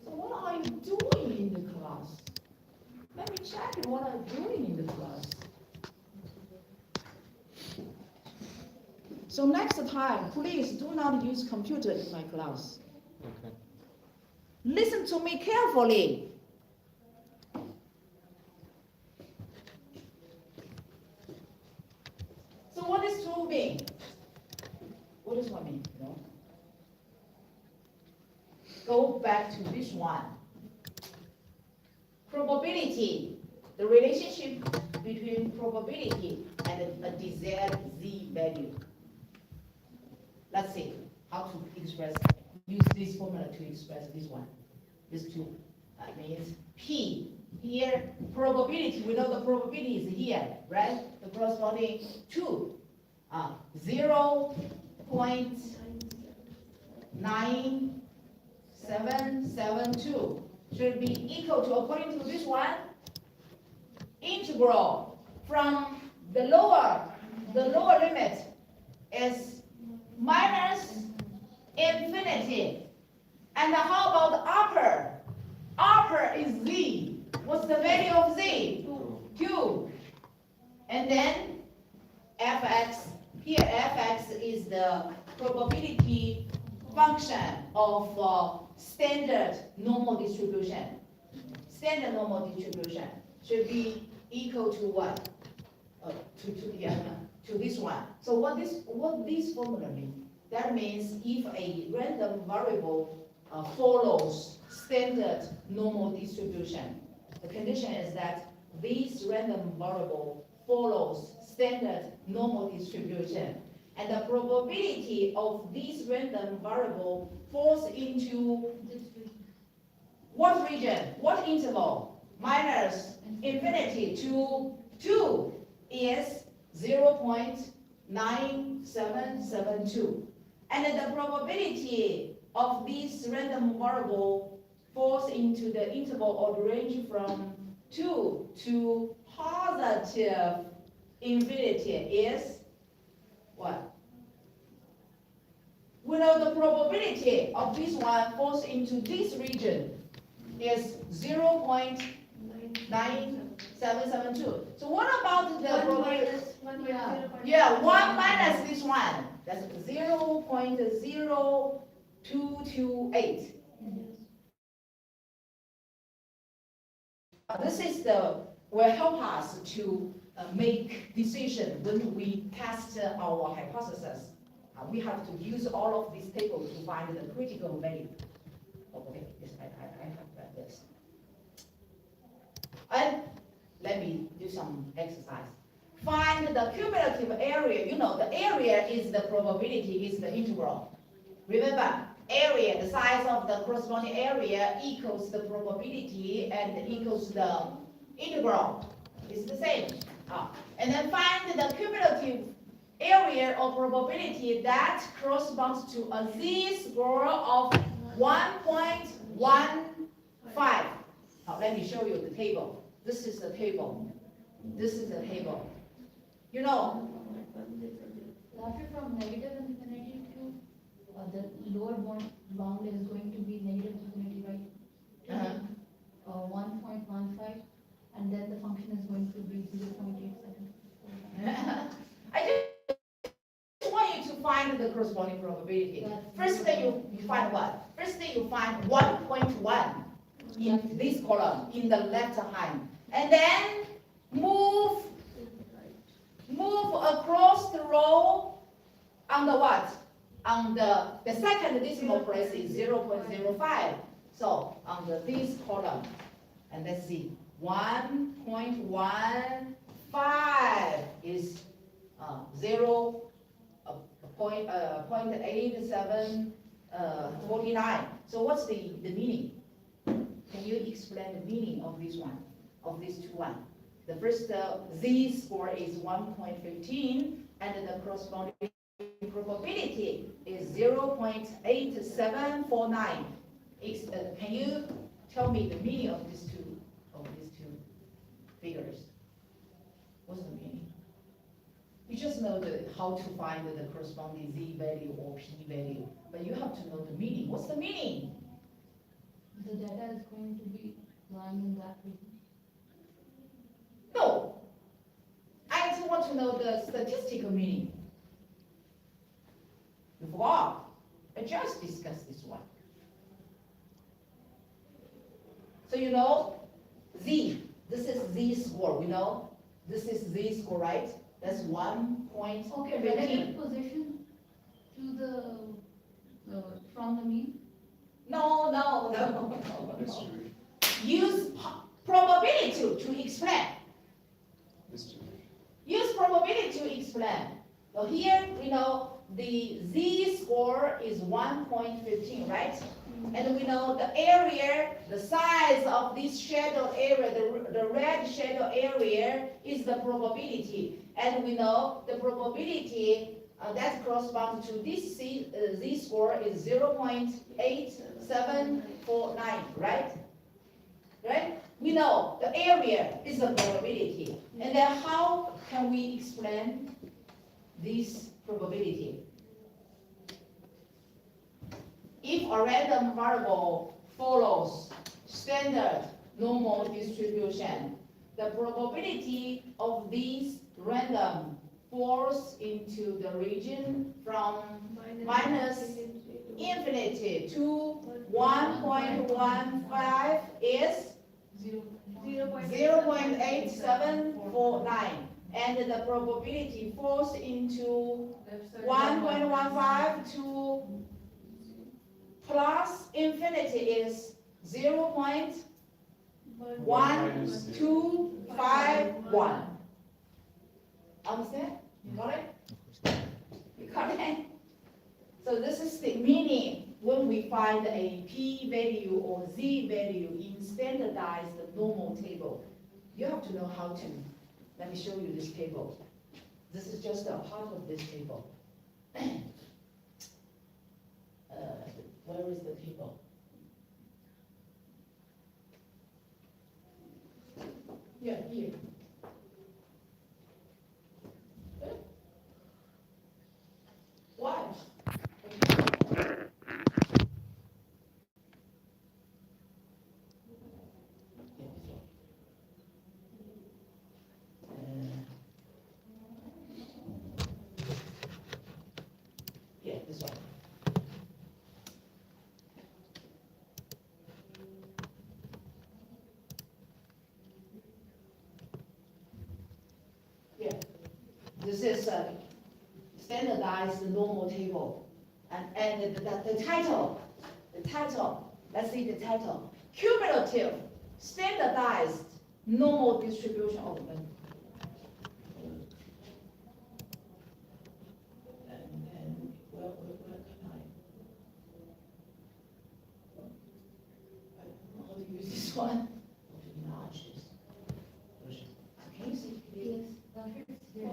Speaker 1: So what are you doing in the class? Let me check what I'm doing in the class. So next time, please do not use computer in my class.
Speaker 4: Okay.
Speaker 1: Listen to me carefully. So what is true mean? What does one mean? No? Go back to this one. Probability, the relationship between probability and a desired Z value. Let's see how to use this formula to express this one. This two. That means P. Here, probability, we know the probability is here, right? The corresponding to 0.9772 should be equal to, according to this one, integral from the lower limit is -infinity. And how about the upper? Upper is Z. What's the value of Z? 2. And then Fx, here Fx is the probability function of standard normal distribution. Standard normal distribution should be equal to what? To this one. So what this formula means? That means if a random variable follows standard normal distribution, the condition is that this random variable follows standard normal distribution. And the probability of this random variable falls into
Speaker 2: This region.
Speaker 1: what region? What interval? Minus infinity to 2 is 0.9772. And the probability of this random variable falls into the interval or the range from 2 to positive infinity is what? We know the probability of this one falls into this region is 0.9772. So what about the probability? Yeah, 1 minus this one, that's 0.0228. This is will help us to make decision when we test our hypothesis. We have to use all of these tables to find the critical value. Okay, yes, I have read this. And let me do some exercise. Find the cumulative area. You know, the area is the probability, is the integral. Remember, area, the size of the corresponding area equals the probability and equals the integral. It's the same. And then find the cumulative area or probability that corresponds to a z-score of 1.15. Now let me show you the table. This is the table. This is the table. You know,
Speaker 2: After from negative infinity to the lower bound is going to be negative infinity, right? 1.15, and then the function is going to be 0.87.
Speaker 1: I just want you to find the corresponding probability. First thing you find what? First thing you find 1.1 in this column, in the left hand. And then move across the row on the what? On the second decimal place is 0.05. So on this column, and let's see, 1.15 is 0.8749. So what's the meaning? Can you explain the meaning of this one, of these two one? The first z-score is 1.15, and the corresponding probability is 0.8749. Can you tell me the meaning of these two figures? What's the meaning? You just know how to find the corresponding z value or p value, but you have to know the meaning. What's the meaning?
Speaker 2: The data is going to be lying in that region.
Speaker 1: No. I just want to know the statistical meaning. You forgot. I just discussed this one. So you know, z. This is z-score. We know this is z-score, right? That's 1.15.
Speaker 2: Okay, relative position to the from the mean.
Speaker 1: No.
Speaker 3: Distribution.
Speaker 1: Use probability to explain.
Speaker 3: Distribution.
Speaker 1: Use probability to explain. So here we know the z-score is 1.15, right? And we know the area, the size of this shadow area, the red shadow area is the probability. And we know the probability that corresponds to this z-score is 0.8749, right? Right? We know the area is the probability. And then how can we explain this probability? If a random variable follows standard normal distribution, the probability of this random falls into the region from minus infinity to 1.15 is 0.8749, and the probability falls into 1.15 to plus infinity is 0.8749. 1, 2, 5, 1. Understand? Got it? You got it? So this is the meaning when we find a p-value or z-value in standardized normal table. You have to know how to. Let me show you this table. This is just a part of this table. Where is the table? Yeah, here. Why? Yeah, this one. Yeah, this is a standardized normal table. And the title, let's see the title. Cumulative standardized normal distribution of and where can I how to use this one? How to enlarge this version. Can you see?
Speaker 2: Yes, it's there.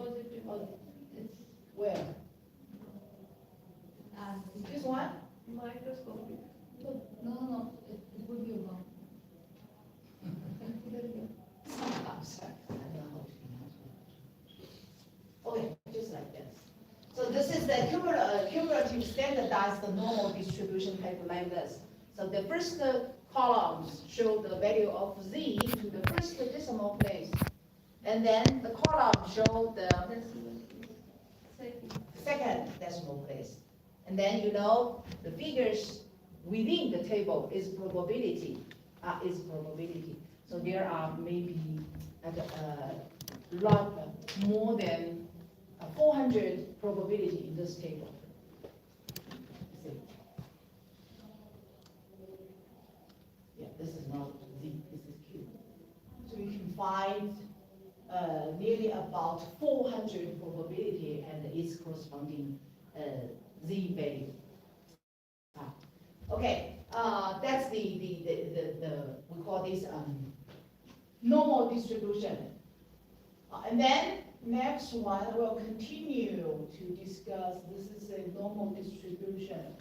Speaker 1: Oh,
Speaker 2: It's,
Speaker 1: where? This one?
Speaker 2: microscopic. No, it would be wrong.
Speaker 1: Sometimes, I don't know how to pronounce it. Okay, just like this. So this is the cumulative standardized normal distribution table like this. So the first columns show the value of z to the first decimal place. And then the column show the second decimal place. And then you know the figures within the table is probability. So there are maybe a lot more than 400 probability in this table. See? Yeah, this is not Z, this is Q. So you can find nearly about 400 probability and its corresponding Z value. Okay, that's we call this normal distribution. And then next one we'll continue to discuss. This is a normal distribution.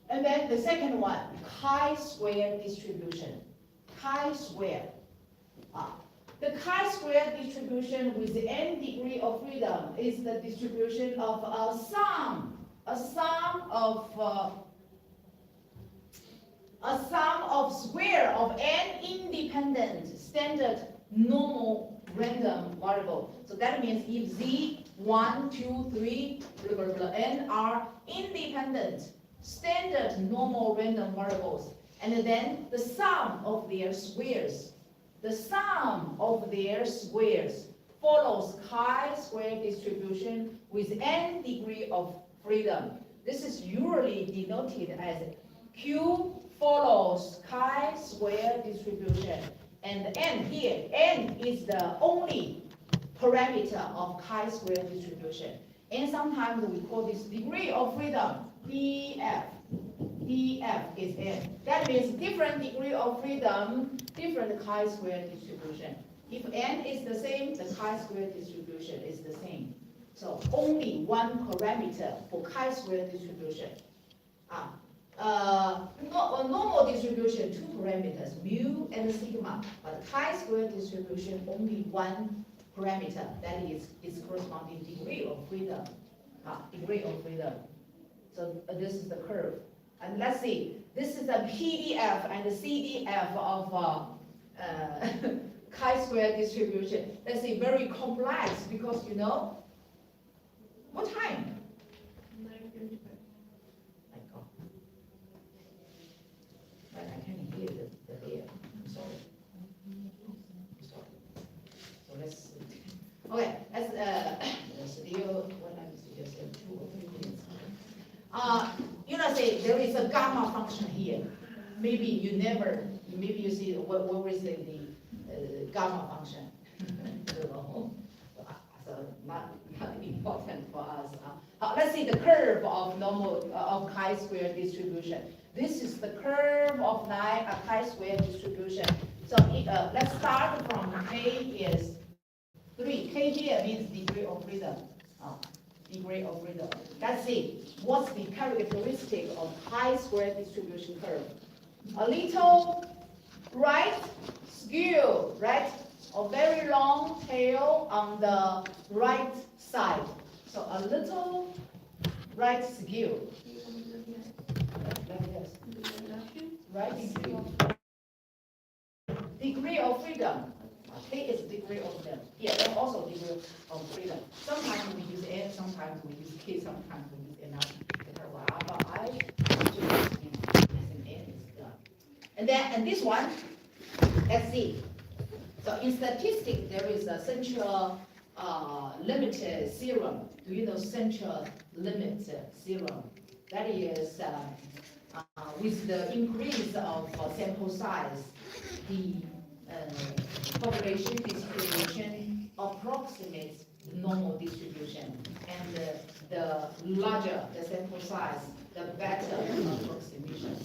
Speaker 1: And then the second one, chi-square distribution. Chi-square. The chi-square distribution with n degree of freedom is the distribution of a sum of square of n independent standard normal random variable. So that means if z 1, 2, 3, blah, blah, blah, n are independent standard normal random variables, and then the sum of their squares. The sum of their squares follows chi-square distribution with n degree of freedom. This is usually denoted as Q follows chi-square distribution. And n here, n is the only parameter of chi-square distribution. And sometimes we call this degree of freedom, df. df is n. That means different degree of freedom, different chi-square distribution. If n is the same, the chi-square distribution is the same. So only one parameter for chi-square distribution. Normal distribution, two parameters, mu and sigma. But chi-square distribution, only one parameter. That is its corresponding degree of freedom. Degree of freedom. So this is the curve. And let's see, this is a PDF and a CDF of chi-square distribution. Let's see, very complex because you know, what time?
Speaker 2: 9:25.
Speaker 1: My God. But I can't hear the air. I'm sorry. So let's, okay, let's deal, what I just said, 2 or 3 minutes. You know, say there is a gamma function here. Maybe you never maybe you see what is the gamma function. You know. So not important for us. Let's see the curve of normal of chi-square distribution. This is the curve of chi-square distribution. So let's start from k is 3. K here means degree of freedom. Degree of freedom. Let's see what's the characteristic of chi-square distribution curve. A little right skew, right? A very long tail on the right side. So a little right skew. Like this. Right skew. Degree of freedom. K is degree of freedom. Here, and also degree of freedom. Sometimes we use N, sometimes we use K, sometimes we use N. But I usually use N. And this one, let's see. So in statistics, there is a central limit theorem. Do you know central limit theorem? That is, with the increase of sample size, the population distribution approximates the normal distribution. And the larger the sample size, the better approximation.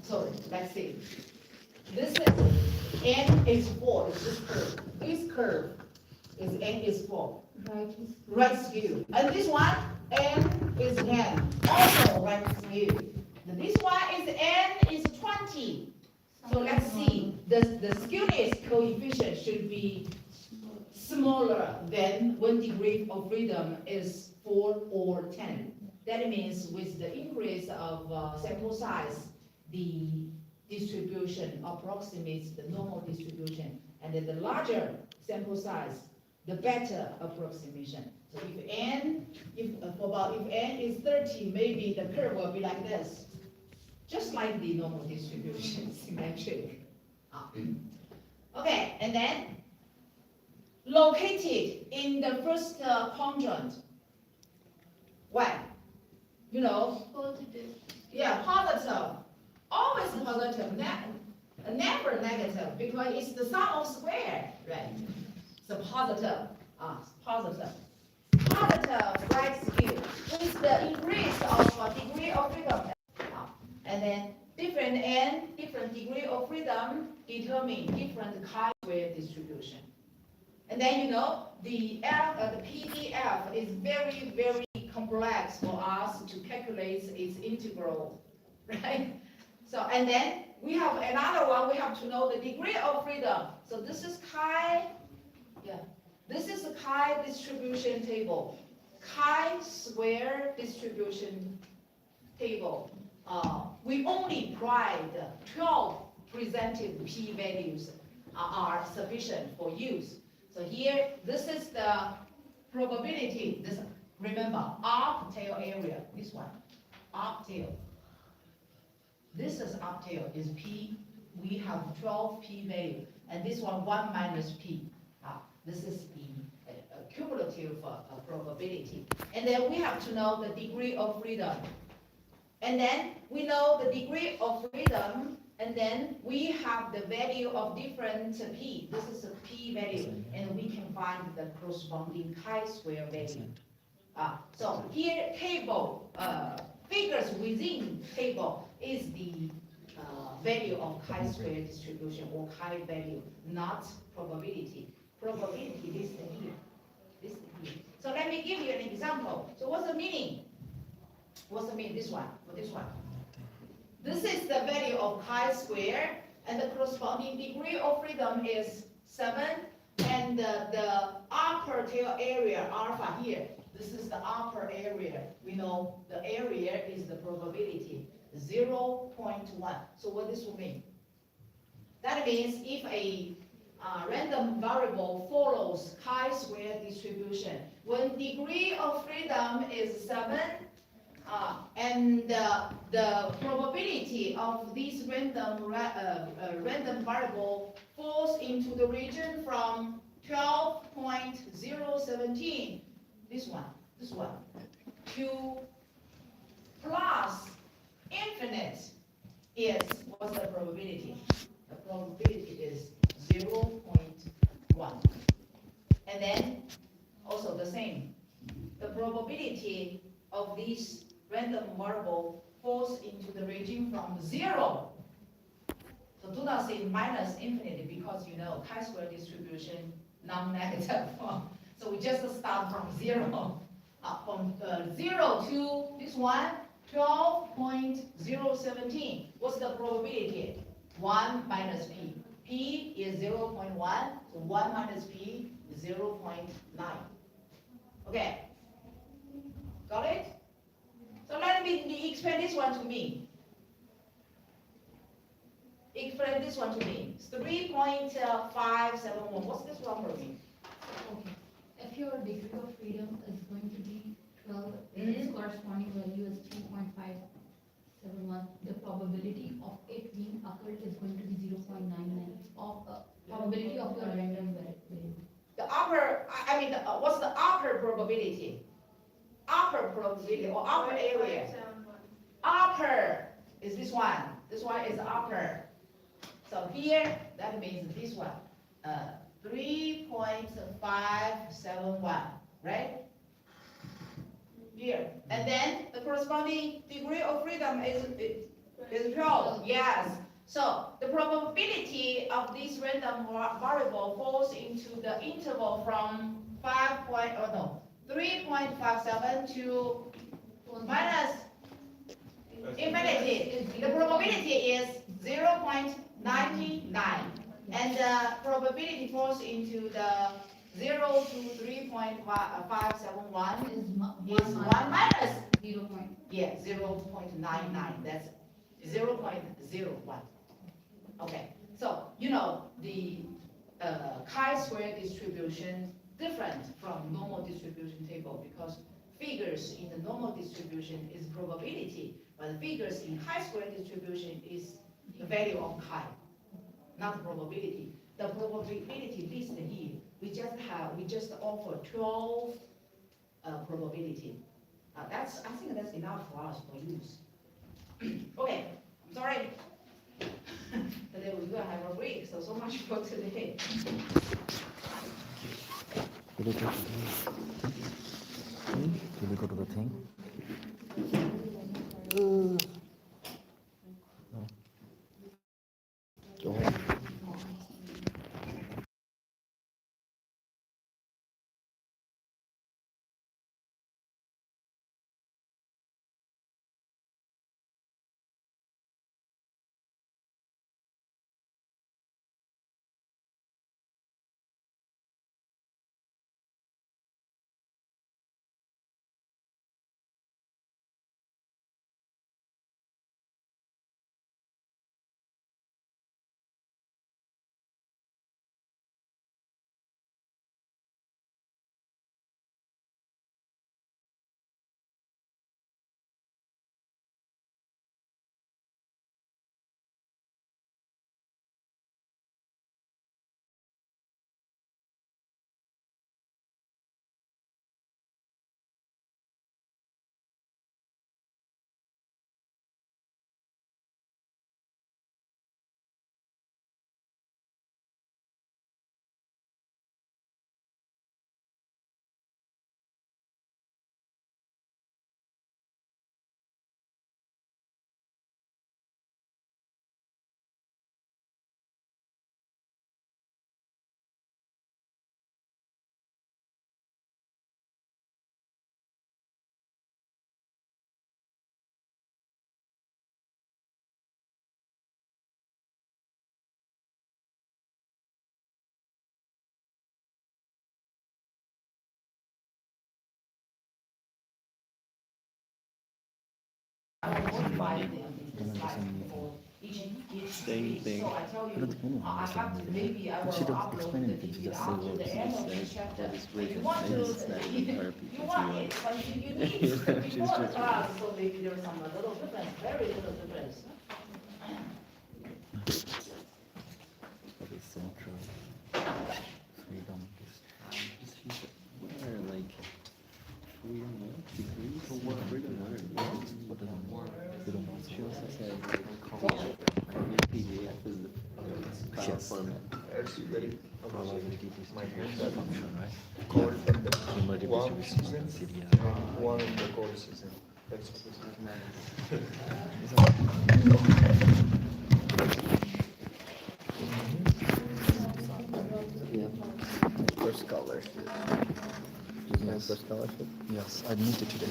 Speaker 1: So let's see. This is N is 4, this curve is N is 4, right skew. And this one, N is 10, also right skew. And this one is N is 20. So let's see, the skewness coefficient should be smaller than 1 degree of freedom is 4 or 10. That means with the increase of sample size, the distribution approximates the normal distribution, and then the larger sample size, the better approximation. So if N is 30, maybe the curve will be like this, just like the normal distribution, symmetric. Okay, and then located in the first quadrant. Why? You know?
Speaker 2: Positive.
Speaker 1: Yeah, positive. Always positive, never negative, because it's the sum of square, right? So positive, positive. Positive right skew with the increase of degree of freedom. And then different N, different degree of freedom determine different chi-square distribution. And then you know the PDF is very, very complex for us to calculate its integral, right? So, and then we have another one, we have to know the degree of freedom. So this is this is the chi distribution table. Chi-square distribution table. We only provide 12 presented p-values are sufficient for use. So here, this is the probability. This, remember, arc tail area, this one, arc tail. This is arc tail, is p. We have 12 p-value, and this one 1 minus p. This is the cumulative probability. And then we have to know the degree of freedom. And then we know the degree of freedom, and then we have the value of different p. This is a p value, and we can find the corresponding chi-square value. So here, table, figures within table is the value of chi-square distribution or chi value, not probability. Probability listed here. Listed here. So let me give you an example. So what's the meaning? What's the meaning? This one, for this one. This is the value of chi-square, and the corresponding degree of freedom is 7, and the upper tail area, alpha here, this is the upper area. We know the area is the probability, 0.1. So what this will mean? That means if a random variable follows chi-square distribution, when degree of freedom is 7, and the probability of this random variable falls into the region from 12.017, this one, to plus infinite is, what's the probability? the probability is 0.1. And then also the same, the probability of this random variable falls into the region from 0. So do not say minus infinity because you know chi-square distribution non-negative. So we just start from 0. From 0 to this one, 12.017. What's the probability? 1 minus p. P is 0.1, so 1 minus p is 0.9. Okay, got it? So let me explain this one to me. Explain this one to me. It's 3.571. What's this one for me?
Speaker 2: Okay. If your degree of freedom is going to be 12,
Speaker 1: Mhm.
Speaker 2: its corresponding value is 3.571, the probability of it being occurred is going to be 0.99 of probability of your random variable.
Speaker 1: The upper, I mean, what's the upper probability? Upper probability or upper area? Upper is this one. This one is upper. So here, that means this one, 3.571, right? Here, and then the corresponding degree of freedom is 12, yes. So the probability of this random variable falls into the interval from 3.57 to minus infinity. The probability is 0.99, and the probability falls into the 0 to 3.571
Speaker 2: Is
Speaker 1: is 1 minus,
Speaker 2: 0 point.
Speaker 1: yeah, 0.99, that's 0.01. Okay, so you know the chi-square distribution different from normal distribution table because figures in the normal distribution is probability, but the figures in chi-square distribution is the value of chi, not probability. The probability listed here, we just offer 12 probability. I think that's enough for us for use. Okay, I'm sorry. Today we're gonna have a break, so much for today.
Speaker 4: Did it go to the thing? Did it go to the thing? Go ahead.
Speaker 3: Same thing.
Speaker 1: So I tell
Speaker 4: I
Speaker 1: you,
Speaker 4: don't think anyone
Speaker 1: I have to,
Speaker 4: understands
Speaker 1: maybe I will
Speaker 4: She doesn't
Speaker 1: upload
Speaker 4: explain
Speaker 1: the
Speaker 4: anything, she
Speaker 1: video
Speaker 4: just says
Speaker 1: after
Speaker 4: what
Speaker 1: the
Speaker 4: she
Speaker 1: end
Speaker 4: just
Speaker 1: of the
Speaker 4: said.
Speaker 1: chapter.
Speaker 3: That is
Speaker 1: If
Speaker 3: great.
Speaker 1: you want to,
Speaker 3: It's like therapy
Speaker 1: you want
Speaker 3: continuum.
Speaker 1: it, but you need
Speaker 3: She's
Speaker 1: before the
Speaker 3: just-
Speaker 1: class, so maybe there's some little difference, very little difference.
Speaker 4: What is central? Freedom.
Speaker 3: What are like freedom degrees? What freedom
Speaker 4: What does it mean? Freedom.
Speaker 3: She also said like copy PDF is the probability
Speaker 4: My
Speaker 3: distribution function, right?
Speaker 4: cold in the
Speaker 3: Similar to
Speaker 4: warm
Speaker 3: distribution
Speaker 4: season,
Speaker 3: of CDI.
Speaker 4: one in the cold season. That's what it
Speaker 3: First scholarship.
Speaker 4: Yes.
Speaker 3: First scholarship.
Speaker 4: Yes, I admitted today.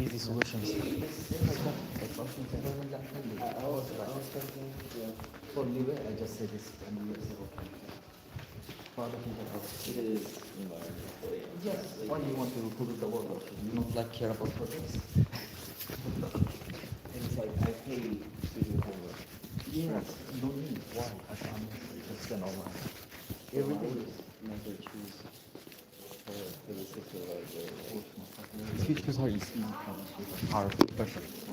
Speaker 4: Easy solutions. For Liwe, I just say this, and you say okay. For other people,
Speaker 3: It is environmentally.
Speaker 4: yes. Why do you want to pollute the world? You don't like care about purpose.
Speaker 3: And it's like I pay to do homework.
Speaker 4: Yes, you don't need. Why? I can't just spend all my
Speaker 3: Every day. Never choose for the sake of like
Speaker 4: Speech is hard. Are perfect.